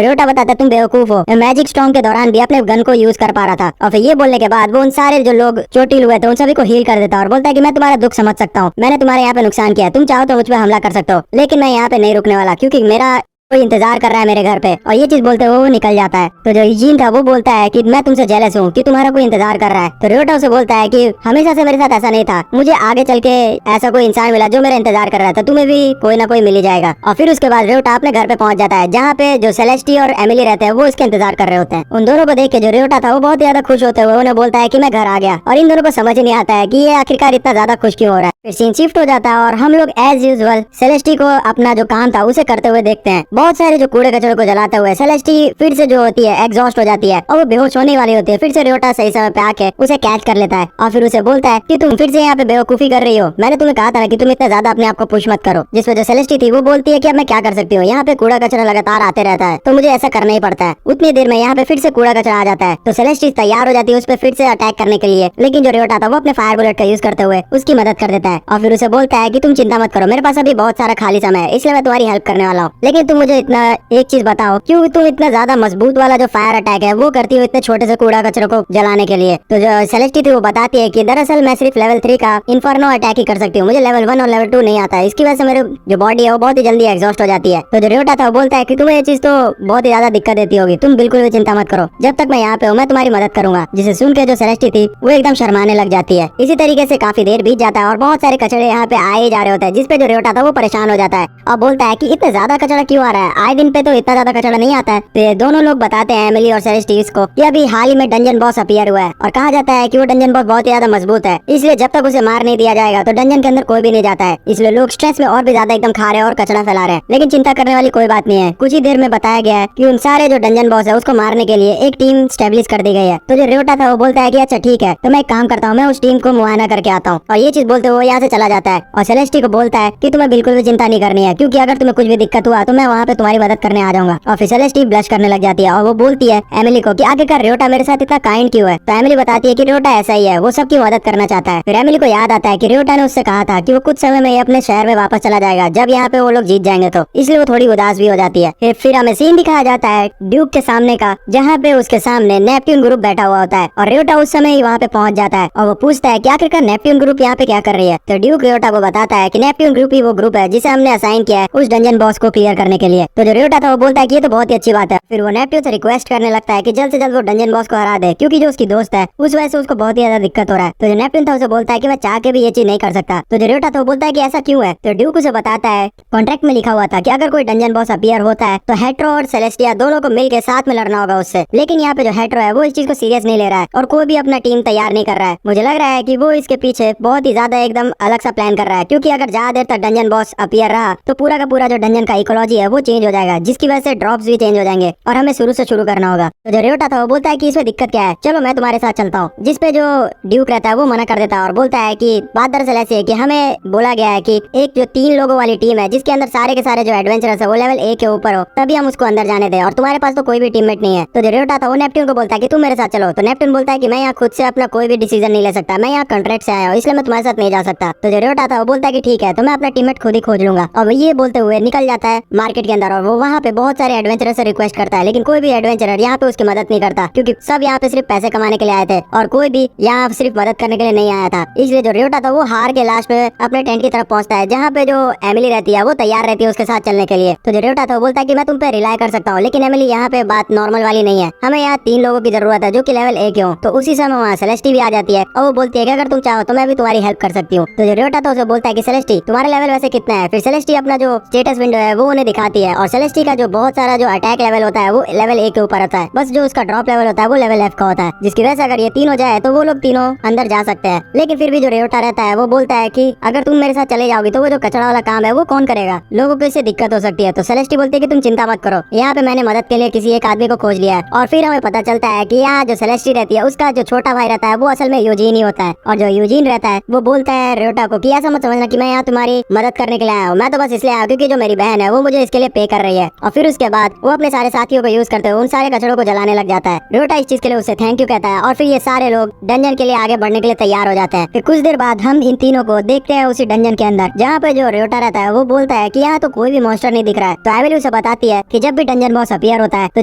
A: रियोटा बताता है तुम बेवकूफ हो, मैं मैजिक स्टॉर्म के दौरान भी अपने गन को यूज कर पा रहा था। और फिर ये बोलने के बाद वो उन सारे जो लोग चोटिल हुए थे उन सभी को हील कर देता है और बोलता है कि मैं तुम्हारा दुख समझ सकता हूँ, मैंने तुम्हारे यहाँ पे नुकसान किया, तुम चाहो तो मुझ पे हमला कर सकते हो, लेकिन मैं यहाँ पे नहीं रुकने वाला, क्योंकि मेरा कोई इंतजार कर रहा है मेरे घर पे। और ये चीज बोलते हुए वो निकल जाता है। तो जो यूजिन था वो बोलता है कि मैं तुमसे जेलस हूँ कि तुम्हारा कोई इंतजार कर रहा है। तो रियोटा उसे बोलता है कि हमेशा से मेरे साथ ऐसा नहीं था, मुझे आगे चल के ऐसा कोई इंसान मिला जो मेरा इंतजार कर रहा था, तुम्हें भी कोई ना कोई मिल ही जाएगा। और फिर उसके बाद रियोटा अपने घर पे पहुंच जाता है, जहाँ पे जो सेलेस्टी और एमिली रहते हैं वो इसके इंतजार कर रहे होते हैं। उन दोनों को देख के जो रियोटा था वो बहुत ज्यादा खुश होते हुए उन्हें बोलता है कि मैं घर आ गया। और इन दोनों को समझ नहीं आता है कि ये आखिरकार इतना ज्यादा खुश क्यों हो रहा है। फिर सीन शिफ्ट हो जाता है और हम लोग एज यूजुअल सेलेस्टी को अपना जो काम था उसे करते हुए देखते हैं। बहुत सारे जो कूड़े कचरे को जलाते हुए सेलेस्टी फिर से जो होती है एग्जॉस्ट हो जाती है और वो बेहोश होने वाली होती है। फिर से रियोटा सही समय पे आके उसे कैच कर लेता है और फिर उसे बोलता है कि तुम फिर से यहाँ पे बेवकूफी कर रही हो, मैंने तुम्हें कहा था ना कि तुम इतना ज्यादा अपने आप को पुश मत करो। जिस वजह सेलेस्टी थी वो बोलती है कि अब मैं क्या कर सकती हूँ, यहाँ पे कूड़ा कचरा लगातार आते रहता है तो मुझे ऐसा करना ही पड़ता है। उतनी देर में यहाँ पे फिर से कूड़ा कचरा आ जाता है तो सेलेस्टी तैयार हो जाती है उस पर फिर से अटैक करने के लिए, लेकिन जो रियोटा था वो अपने फायर बुलेट का यूज करते हुए उसकी मदद कर देता है और फिर उसे बोलता है कि तुम चिंता मत करो, मेरे पास अभी बहुत सारा खाली समय है, इसलिए मैं तुम्हारी हेल्प करने वाला हूँ। लेकिन तुम मुझे इतना एक चीज बताओ, क्यों तुम इतना ज्यादा मजबूत वाला जो फायर अटैक है वो करती हो इतने छोटे से कूड़ा कचरे को जलाने के लिए। तो जो सेलेस्टी थी वो बताती है कि दरअसल मैं सिर्फ लेवल 3 का इन्फर्नो अटैक ही कर सकती हूँ, मुझे लेवल 1 और लेवल 2 नहीं आता है, इसकी वजह से मेरे जो बॉडी है वो बहुत ही जल्दी एग्जॉस्ट हो जाती है। तो जो रियोटा था वो बोलता है कि तुम्हें ये चीज तो बहुत ही ज्यादा दिक्कत देती होगी, तुम बिल्कुल भी चिंता मत करो, जब तक मैं यहाँ पे हूँ मैं तुम्हारी मदद करूंगा। जिसे सुन के जो सेलेस्टी थी वो एकदम शर्माने लग जाती है। इसी तरीके से काफी देर बीत जाता है और बहुत सारे कचड़े यहाँ पे आए जा रहे होते हैं, जिसपे जो रियोटा था वो परेशान हो जाता है और बोलता है कि इतना ज्यादा कचड़ा क्यों आ रहा है, आए दिन पे तो इतना ज्यादा कचड़ा नहीं आता है। तो ये दोनों लोग बताते हैं एमिली और सेलेस्टी को कि अभी हाल ही में डंजन बॉस अपीयर हुआ है और कहा जाता है कि वो डंजन बॉस बहुत ही ज्यादा मजबूत है, इसलिए जब तक उसे मार नहीं दिया जाएगा तो डंजन के अंदर कोई भी नहीं जाता है। इसलिए लोग स्ट्रेस में और भी ज्यादा एकदम खा रहे हैं और कचरा फैला रहे हैं, लेकिन चिंता करने वाली कोई बात नहीं है। कुछ ही देर में बताया गया है कि उन सारे जो डंजन बॉस है उसको मारने के लिए एक टीम स्टेब्लिश कर दी गई है। तो जो रियोटा था वो बोलता है कि अच्छा ठीक है, तो मैं एक काम करता हूँ, मैं उस टीम को मुआयना करके आता हूँ। और ये चीज बोलते हुए यहाँ से चला जाता है और सेलेस्टी को बोलता है कि तुम्हें बिल्कुल भी चिंता नहीं करनी है, क्योंकि अगर तुम्हें कुछ भी दिक्कत हुआ तो मैं वहाँ पे तुम्हारी मदद करने आ जाऊंगा। और फिर सेलेस्टी ब्लश करने लग जाती है और वो बोलती है एमिली को कि आखिरकार रियोटा मेरे साथ इतना काइंड क्यों है। तो एमिली बताती है कि रियोटा ऐसा ही है, वो सबकी मदद करना चाहता है। फिर एमिली को याद आता है कि रियोटा ने उससे कहा था कि वो कुछ समय में ये अपने शहर में वापस चला जाएगा जब यहाँ पे वो लोग जीत जाएंगे, तो इसलिए वो थोड़ी उदास भी हो जाती है। फिर हमें सीन दिखाया जाता है ड्यूक के सामने का, जहाँ पे उसके सामने नेपट्यून ग्रुप बैठा हुआ होता है और रियोटा उस समय ही वहाँ पे पहुंच जाता है और वो पूछता है कि आखिरकार नेपट्यून ग्रुप यहाँ पे क्या कर रही है। तो ड्यूक रियोटा को बताता है कि नेपट्यून ग्रुप ही वो ग्रुप है जिसे हमने असाइन किया है उस डंजन बॉस को क्लियर करने के लिए। तो जो रियोटा था वो बोलता है कि ये तो बहुत ही अच्छी बात है। फिर वो नेपट्यून से रिक्वेस्ट करने लगता है कि जल्द से जल्द वो डंजन बॉस को हरा दे, क्योंकि जो उसकी दोस्त है उस वजह से उसको बहुत ही ज्यादा दिक्कत हो रहा है। तो जो नेपट्यून था उसे बोलता है कि मैं चाह के भी ये चीज नहीं कर सकता। तो जो रियोटा था वो बोलता है कि ऐसा क्यों है। तो ड्यूक उसे बताता है कॉन्ट्रैक्ट में लिखा हुआ था कि अगर कोई डंजन बॉस अपीयर होता है तो हेट्रो और सेलेस्टिया दोनों को मिलकर साथ में लड़ना होगा उससे। लेकिन यहाँ पे जो हेट्रो है वो इस चीज को सीरियस नहीं ले रहा है और कोई भी अपना टीम तैयार नहीं कर रहा है। मुझे लग रहा है कि वो इसके पीछे बहुत ही ज्यादा एकदम अलग सा प्लान कर रहा है, क्योंकि अगर ज्यादा देर तक डंजन बॉस अपीयर रहा तो पूरा का पूरा जो डंजन का इकोलॉजी है वो चेंज हो जाएगा, जिसकी वजह से ड्रॉप्स भी चेंज हो जाएंगे और हमें शुरू से शुरू करना होगा। तो जो रियोटा था वो बोलता है कि इसमें दिक्कत क्या है, चलो मैं तुम्हारे साथ चलता हूँ। जिसपे जो ड्यूक रहता है वो मना कर देता है और बोलता है कि बात दरअसल ऐसी है कि हमें बोला गया है कि एक जो 3 लोगों वाली टीम है जिसके अंदर सारे के सारे जो एडवेंचरर्स है वो लेवल 1 के ऊपर हो, तभी हम उसको अंदर जाने दें, और तुम्हारे पास तो कोई भी टीममेट नहीं है। तो जो रियोटा था वो नेपट्यून को बोलता है कि तुम मेरे साथ चलो। तो नेपट्यून बोलता है कि मैं यहाँ खुद से अपना कोई भी डिसीजन नहीं ले सकता, मैं यहाँ कॉन्ट्रैक्ट से आया हूँ, इसलिए मैं तुम्हारे साथ नहीं जा सकता। तो जो रियोटा था वो बोलता है कि ठीक है, तो मैं अपना टीममेट खुद ही खोज लूंगा। और वो ये बोलते हुए निकल जाता है मार्केट के अंदर और वो वहाँ पे बहुत सारे एडवेंचरर से रिक्वेस्ट करता है, लेकिन कोई भी एडवेंचरर यहाँ पे उसकी मदद नहीं करता, क्योंकि सब यहाँ पे सिर्फ पैसे कमाने के लिए आए थे और कोई भी यहाँ सिर्फ मदद करने के लिए नहीं आया था। इसलिए जो रियोटा था वो हार के लास्ट में अपने टेंट की तरफ पहुंचता है, जहाँ पे जो एमिली रहती है वो तैयार रहती है उसके साथ चलने के लिए। तो जो रियोटा था वो बोलता है कि मैं तुम पे रिलाई कर सकता हूँ, लेकिन एमिली यहाँ पे बात नॉर्मल वाली नहीं है, हमें यहाँ 3 लोगों की जरूरत है जो कि लेवल 1 के हो। तो उसी समय वहाँ सेलेस्टी भी आ जाती है और वो बोलती है कि अगर तुम चाहो तो मैं भी तुम्हारी हेल्प कर सकती हूँ। तो जो रियोटा था उसे बोलता है कि सेलेस्टी तुम्हारा लेवल वैसे कितना है। फिर सेलेस्टी अपना जो स्टेटस विंडो है वो उन्हें दिखाती होती है और सेलेस्टी का जो बहुत सारा जो अटैक लेवल होता है वो लेवल 1 के ऊपर होता है, बस जो उसका ड्रॉप लेवल होता है वो लेवल F का होता है, जिसकी वजह से अगर ये 3 हो जाए तो वो लोग तीनों अंदर जा सकते हैं। लेकिन फिर भी जो रेयोटा रहता है वो बोलता है कि अगर तुम मेरे साथ चले जाओगी तो वो जो कचरा वाला काम है वो कौन करेगा, लोगों को इससे दिक्कत हो सकती है। तो सेलेस्टी बोलती है कि तुम चिंता मत करो, यहाँ पे मैंने मदद के लिए किसी एक आदमी को खोज लिया है। और फिर हमें पता चलता है कि यहाँ जो सेलेस्टी रहती है उसका जो छोटा भाई रहता है वो असल में यूजीन ही होता है, और जो यूजीन रहता है वो बोलता है रेयोटा को कि ऐसा मत समझना कि मैं यहाँ तुम्हारी मदद करने के लिए आया हूँ, मैं तो बस इसलिए आया हूँ क्योंकि जो मेरी बहन है वो मुझे इसके लिए पे कर रही है। और फिर उसके बाद वो अपने सारे साथियों को यूज करते हुए उन सारे कचड़ों को जलाने लग जाता है। रेयोटा इस चीज के लिए उससे थैंक यू कहता है और फिर ये सारे लोग डंजन के लिए आगे बढ़ने के लिए तैयार हो जाते हैं। फिर कुछ देर बाद हम इन तीनों को देखते हैं उसी डंजन के अंदर, जहाँ पे जो रेयोटा रहता है वो बोलता है कि यहाँ तो कोई भी मॉन्स्टर नहीं दिख रहा है। तो एमिली उसे बताती है कि जब भी डंजन बॉस अपीयर होता है तो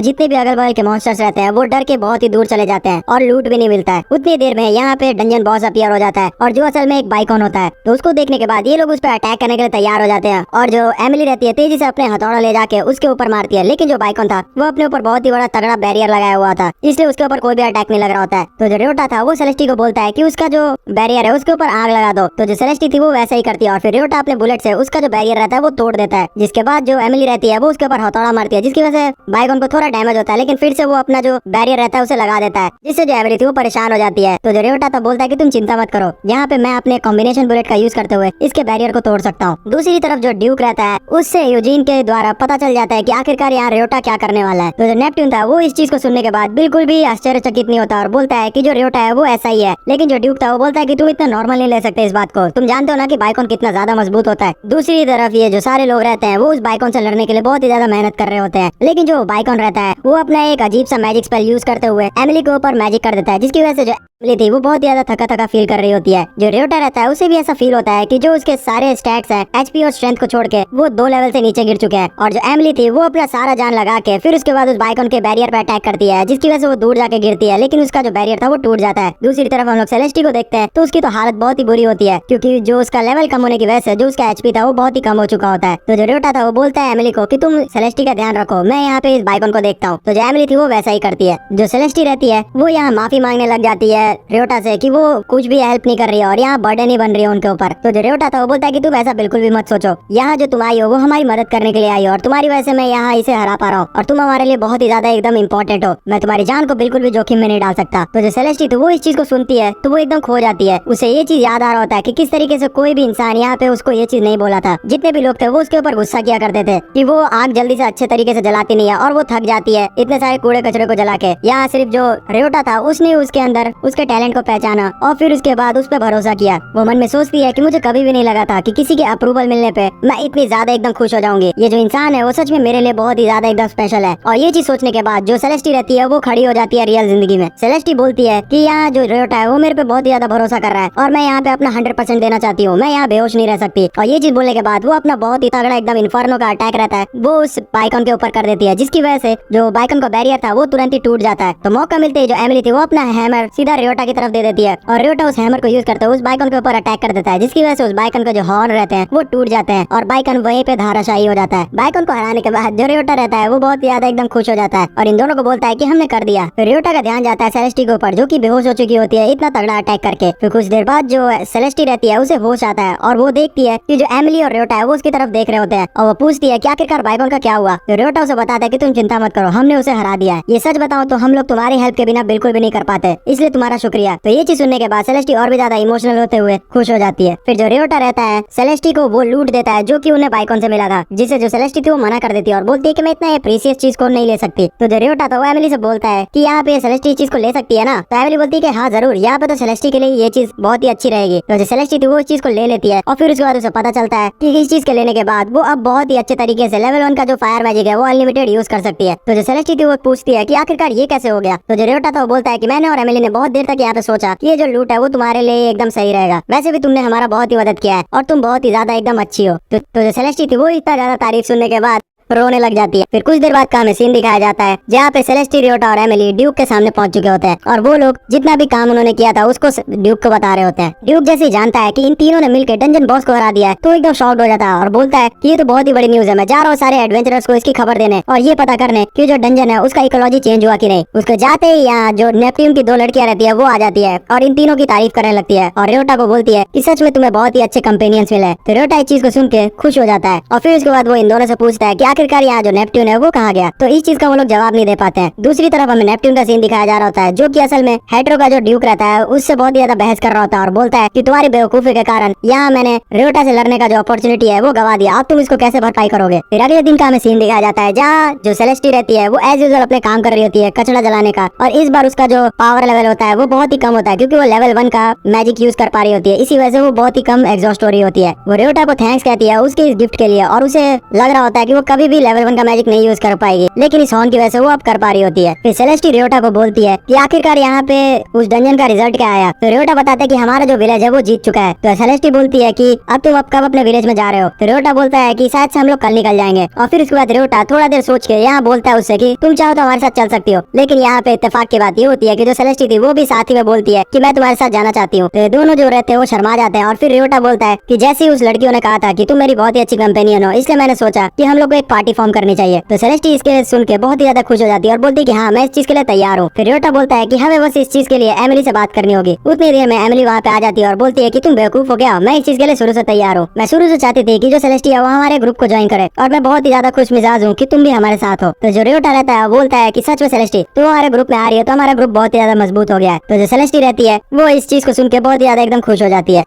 A: जितने भी अगल बगल के मॉन्स्टर्स रहते हैं वो डर के बहुत ही दूर चले जाते हैं और लूट भी नहीं मिलता है। उतनी देर में यहाँ पे डंजन बॉस अपीयर हो जाता है और जो असल में एक बाइकॉन होता है। तो उसको देखने के बाद ये लोग उस पर अटैक करने के लिए तैयार हो जाते हैं और जो एमिली रहती है तेजी से अपने हथौड़ा ले जाके उसके ऊपर मारती है। लेकिन जो बाइकॉन था वो अपने ऊपर बहुत ही बड़ा तगड़ा बैरियर लगाया हुआ था, इसलिए उसके ऊपर कोई भी अटैक नहीं लग रहा होता है। तो जो रेयोटा था वो सेलेस्टी को बोलता है कि उसका जो बैरियर है उसके ऊपर आग लगा दो। तो जो सेलेस्टी थी वो वैसा ही करती है और फिर रेयोटा अपने बुलेट से उसका जो बैरियर रहता है वो तोड़ देता है। जिसके बाद जो एमिली रहती है वो उसके ऊपर हथौड़ा मारती है, जिसकी वजह से बाइकॉन को थोड़ा डैमेज होता है, लेकिन फिर से वो अपना जो बैरियर रहता है उसे लगा देता है, जिससे जो एमिली थी वो परेशान हो जाती है। तो जो रेयोटा था बोलता है कि तुम चिंता मत करो, यहाँ पे मैं अपने कॉम्बिनेशन बुलेट का यूज करते हुए इसके बैरियर को तोड़ सकता हूँ। दूसरी तरफ जो ड्यूक रहता है उससे यूजीन के द्वारा पता चल जाता है कि आखिरकार यहाँ रेयोटा क्या करने वाला है। तो जो नेपट्यून था वो इस चीज को सुनने के बाद बिल्कुल भी आश्चर्यचकित नहीं होता और बोलता है कि जो रेयोटा है वो ऐसा ही है। लेकिन जो ड्यूक था वो बोलता है कि तुम इतना नॉर्मल नहीं ले सकते इस बात को, तुम जानते हो ना कि बाइकॉन कितना ज्यादा मजबूत होता है। दूसरी तरफ ये जो सारे लोग रहते हैं वो उस बाइकॉन से लड़ने के लिए बहुत ही ज्यादा मेहनत कर रहे होते हैं, लेकिन जो बाइकॉन रहता है वो अपना एक अजीब सा मैजिक स्पेल यूज करते हुए एमिली के ऊपर मैजिक कर देता है, जिसकी वजह से जो एमिली थी वो बहुत ज्यादा थका थका फील कर रही होती है। जो रेयोटा रहता है उसे भी ऐसा फील होता है कि जो उसके सारे स्टैट्स हैं एचपी और स्ट्रेंथ को छोड़ के वो 2 लेवल से नीचे गिर चुके हैं। और जो एमिली थी वो अपना सारा जान लगा के फिर उसके बाद उस बाइकॉन के बैरियर पे अटैक करती है, जिसकी वजह से वो दूर जाके गिरती है, लेकिन उसका जो बैरियर था वो टूट जाता है। दूसरी तरफ हम लोग सेलेस्टी को देखते हैं तो उसकी तो हालत बहुत ही बुरी होती है, क्योंकि जो उसका लेवल कम होने की वजह से जो उसका एचपी था वो बहुत ही कम हो चुका होता है। तो जो रेयोटा था वो बोलता है एमिली को कि तुम सेलेस्टी का ध्यान रखो, मैं यहाँ पे इस बाइकॉन को देखता हूँ। तो जो एमिली थी वो वैसा ही करती है। जो सेलेस्टी रहती है वो यहाँ माफी मांगने लग जाती है रेयोटा से कि वो कुछ भी हेल्प नहीं कर रही है और यहाँ बर्डन नहीं बन रही है उनके ऊपर। तो जो रेयोटा था वो बोलता है कि तुम ऐसा बिल्कुल भी मत सोचो, यहाँ जो तुम आई हो वो हमारी मदद करने के लिए आई हो और तुम्हारी वजह से मैं यहाँ इसे हरा पा रहा हूँ और तुम हमारे लिए बहुत ही ज्यादा एकदम इम्पोर्टेंट हो, मैं तुम्हारी जान को बिल्कुल भी जोखिम में नहीं डाल सकता। तो जो सेलेस्टी थी वो इस चीज को सुनती है तो वो एकदम खो जाती है। उसे ये चीज याद आ रहा होता है कि किस तरीके से कोई भी इंसान यहाँ पे उसको ये चीज नहीं बोला था। जितने भी लोग थे वो उसके ऊपर गुस्सा किया करते थे कि वो आग जल्दी से अच्छे तरीके से जलाती नहीं है और वो थक जाती है इतने सारे कूड़े कचरे को जला के। यहाँ सिर्फ जो रेयोटा था उसने उसके अंदर उसके टैलेंट को पहचाना और फिर उसके बाद उस पर भरोसा किया। वो मन में सोचती है कि मुझे कभी भी नहीं लगा था कि किसी के अप्रूवल मिलने पे मैं इतनी ज्यादा एकदम खुश हो जाऊंगी, ये जो इंसान है वो सच में मेरे लिए बहुत ही ज्यादा एकदम स्पेशल है। और ये चीज सोचने के बाद जो सेलेस्टी रहती है वो खड़ी हो जाती है रियल जिंदगी में। सेलेस्टी बोलती है कि यहाँ जो रेयोटा है वो मेरे पे बहुत ही ज्यादा भरोसा कर रहा है और मैं यहाँ पे अपना 100% देना चाहती हूँ, मैं यहाँ बेहोश नहीं रह सकती। और ये चीज बोलने के बाद वो अपना बहुत ही तगड़ा एकदम इन्फर्नो का अटैक रहता है वो उस बाइकॉन के ऊपर कर देती है, जिसकी वजह से जो बाइकॉन का बैरियर था वो तुरंत ही टूट जाता है। तो मौका मिलते ही जो एमिली थी वो अपना हैमर सीधा रेयोटा की तरफ दे देती है और रेयोटा उस हैमर को यूज करते हुए उस बाइकॉन के ऊपर अटैक कर देता है, जिसकी वजह से उस बाइकॉन के जो हॉर्न रहते हैं वो टूट जाते हैं और बाइकॉन वहीं पे धाराशायी हो जाता है। बाइकॉन को हराने के बाद जो रेयोटा रहता है वो बहुत ज्यादा एकदम खुश हो जाता है और इन दोनों को बोलता है कि हमने कर दिया। फिर रेयोटा का ध्यान जाता है सेलेस्टी के ऊपर जो कि बेहोश हो चुकी होती है इतना तगड़ा अटैक करके। फिर कुछ देर बाद जो सेलेस्टी रहती है उसे होश आता है और वो देखती है कि जो एमिली और रेयोटा है वो उसकी तरफ देख रहे होते हैं और वो पूछती है कि आखिरकार बाइकॉन का क्या हुआ। तो रेयोटा उसे बताता है कि तुम चिंता मत करो, हमने उसे हरा दिया है, ये सच बताओ तो हम लोग तुम्हारी हेल्प के बिना बिल्कुल भी नहीं कर पाते, इसलिए तुम्हारा शुक्रिया। तो ये चीज सुनने के बाद सेलेस्टी और भी ज्यादा इमोशनल होते हुए खुश हो जाती है। फिर जो रेयोटा रहता है सेलेस्टी को वो लूट देता है जो कि उन्हें बाइकॉन से मिला था, जिसे जो सेलेस्टी थी वो मना कर देती है और बोलती है कि मैं इतना ये प्रीशियस चीज को नहीं ले सकती। तो जो रेयोटा था वो एमिली से बोलता है कि यहाँ पे सेलेस्टी चीज को ले सकती है ना। तो एमिली बोलती है कि हाँ जरूर, यहाँ पे तो सेलेस्टी के लिए ये चीज बहुत ही अच्छी रहेगी। तो जो सेलेस्टी थी वो इस चीज को ले लेती है और फिर उसके बाद उसे पता चलता है कि इस चीज के लेने के बाद वो अब बहुत ही अच्छे तरीके से लेवल 1 का जो फायर मैजिक है वो अनलिमिटेड यूज कर सकती है। तो जो सेलेस्टी थी वो पूछती है कि आखिरकार ये कैसे हो गया। तो जो रेयोटा था वो बोलता है कि मैंने और एमिली ने बहुत देर तक यहाँ पे सोचा कि ये जो लूट है वो तुम्हारे लिए एकदम सही रहेगा, वैसे भी तुमने हमारा बहुत ही मदद किया है और तुम बहुत ही ज्यादा एकदम अच्छी हो। तो जो सेलेस्टी थी वो इतना ज्यादा तारीफ सुनने के बाद रोने लग जाती है। फिर कुछ देर बाद का हमें सीन दिखाया जाता है जहाँ पे सेलेस्टी, रेयोटा और एमिली ड्यूक के सामने पहुंच चुके होते हैं और वो लोग जितना भी काम उन्होंने किया था उसको ड्यूक को बता रहे होते हैं। ड्यूक जैसे ही जानता है कि इन तीनों ने मिलकर डंजन बॉस को हरा दिया है तो एकदम शॉक्ड हो जाता है और बोलता है कि ये तो बहुत ही बड़ी न्यूज है, मैं जा रहा हूँ सारे एडवेंचरर्स को इसकी खबर देने और ये पता करने कि जो डंजन है उसका इकोलॉजी चेंज हुआ कि नहीं। उसके जाते ही यहाँ जो नेपट्यून की 2 लड़कियां रहती है वो आ जाती है और इन तीनों की तारीफ करने लगती है और रेयोटा को बोलती है कि सच में तुम्हें बहुत ही अच्छे कंपेनियंस मिले। तो रेयोटा इस चीज को सुन के खुश हो जाता है और फिर उसके बाद वो इन दोनों से पूछता है कि आखिरकार यहाँ जो नेपट्यून है वो कहाँ गया। तो इस चीज का वो लोग जवाब नहीं दे पाते हैं। दूसरी तरफ हमें नेपट्यून का सीन दिखाया जा रहा होता है, जो कि असल में हेट्रो का जो ड्यूक रहता है उससे बहुत ही ज्यादा बहस कर रहा होता है और बोलता है कि तुम्हारी बेवकूफी के कारण यहाँ मैंने रियोटा से लड़ने का जो अपॉर्चुनिटी है वो गवा दिया, अब तुम इसको कैसे भरपाई करोगे। फिर अगले दिन का हमें सीन दिखाया जाता है जहाँ जो सेलेस्टी रहती है वो एज यूजुअल अपने काम कर रही होती है कचरा जलाने का, और इस बार उसका जो पावर लेवल होता है वो बहुत ही कम होता है क्योंकि वो लेवल 1 का मैजिक यूज कर पा रही होती है। इसी वजह से वो बहुत ही कम एग्जॉस्ट हो रही होती है। वो रियोटा को थैंक्स कहती है उसके इस गिफ्ट के लिए और उसे लग रहा होता है कि वो कभी भी लेवल 1 का मैजिक नहीं यूज कर पाएगी, लेकिन इस हॉर्न की वजह से वो अब कर पा रही होती है। फिर सेलेस्टी रियोटा को बोलती है कि आखिरकार यहाँ पे उस डंजन का रिजल्ट क्या आया। तो रियोटा बताता है कि हमारा जो विलेज है वो जीत चुका है। तो सेलेस्टी बोलती है कि अब तुम अब कब अपने विलेज में जा रहे हो। तो रियोटा बोलता है कि शायद से हम लोग कल निकल जाएंगे। और फिर उसके बाद रियोटा थोड़ा देर सोच के यहाँ बोलता है उससे कि तुम चाहो तो हमारे साथ चल सकती हो। लेकिन यहाँ पे इत्तेफाक की बात ये होती है कि जो सेलेस्टी थी वो भी साथ ही में बोलती है कि मैं तुम्हारे साथ जाना चाहती हूँ। तो दोनों जो रहते हैं वो शर्मा जाते हैं और फिर रियोटा बोलता है कि जैसे ही उस लड़कियों ने कहा था कि तुम मेरी बहुत ही अच्छी कंपेनियन हो, इसलिए मैंने सोचा कि हम लोग को एक पार्टी फॉर्म करनी चाहिए। तो सेलेस्टी इसके सुन के बहुत ही ज्यादा खुश हो जाती है और बोलती है कि हाँ मैं इस चीज के लिए तैयार हूँ। फिर रियोटा बोलता है कि हमें बस इस चीज के लिए एमिली से बात करनी होगी। उतनी देर में एमिली वहाँ पे आ जाती है और बोलती है कि तुम बेवकूफ हो गया, मैं इस चीज के लिए शुरू से तैयार हूँ। मैं शुरू से चाहती थी कि जो सेलेस्टी है वो हमारे ग्रुप को ज्वाइन करे और मैं बहुत ही ज्यादा खुश मिजाज हूँ कि तुम भी हमारे साथ हो। तो जो रियोटा रहता है बोलता है कि सच में सेलेस्टी तुम हमारे ग्रुप में आ रही है तो हमारा ग्रुप बहुत ही ज्यादा मजबूत हो गया है। तो जो सेलेस्टी रहती है वो इस चीज को सुन के बहुत ही ज्यादा एकदम खुश हो जाती है।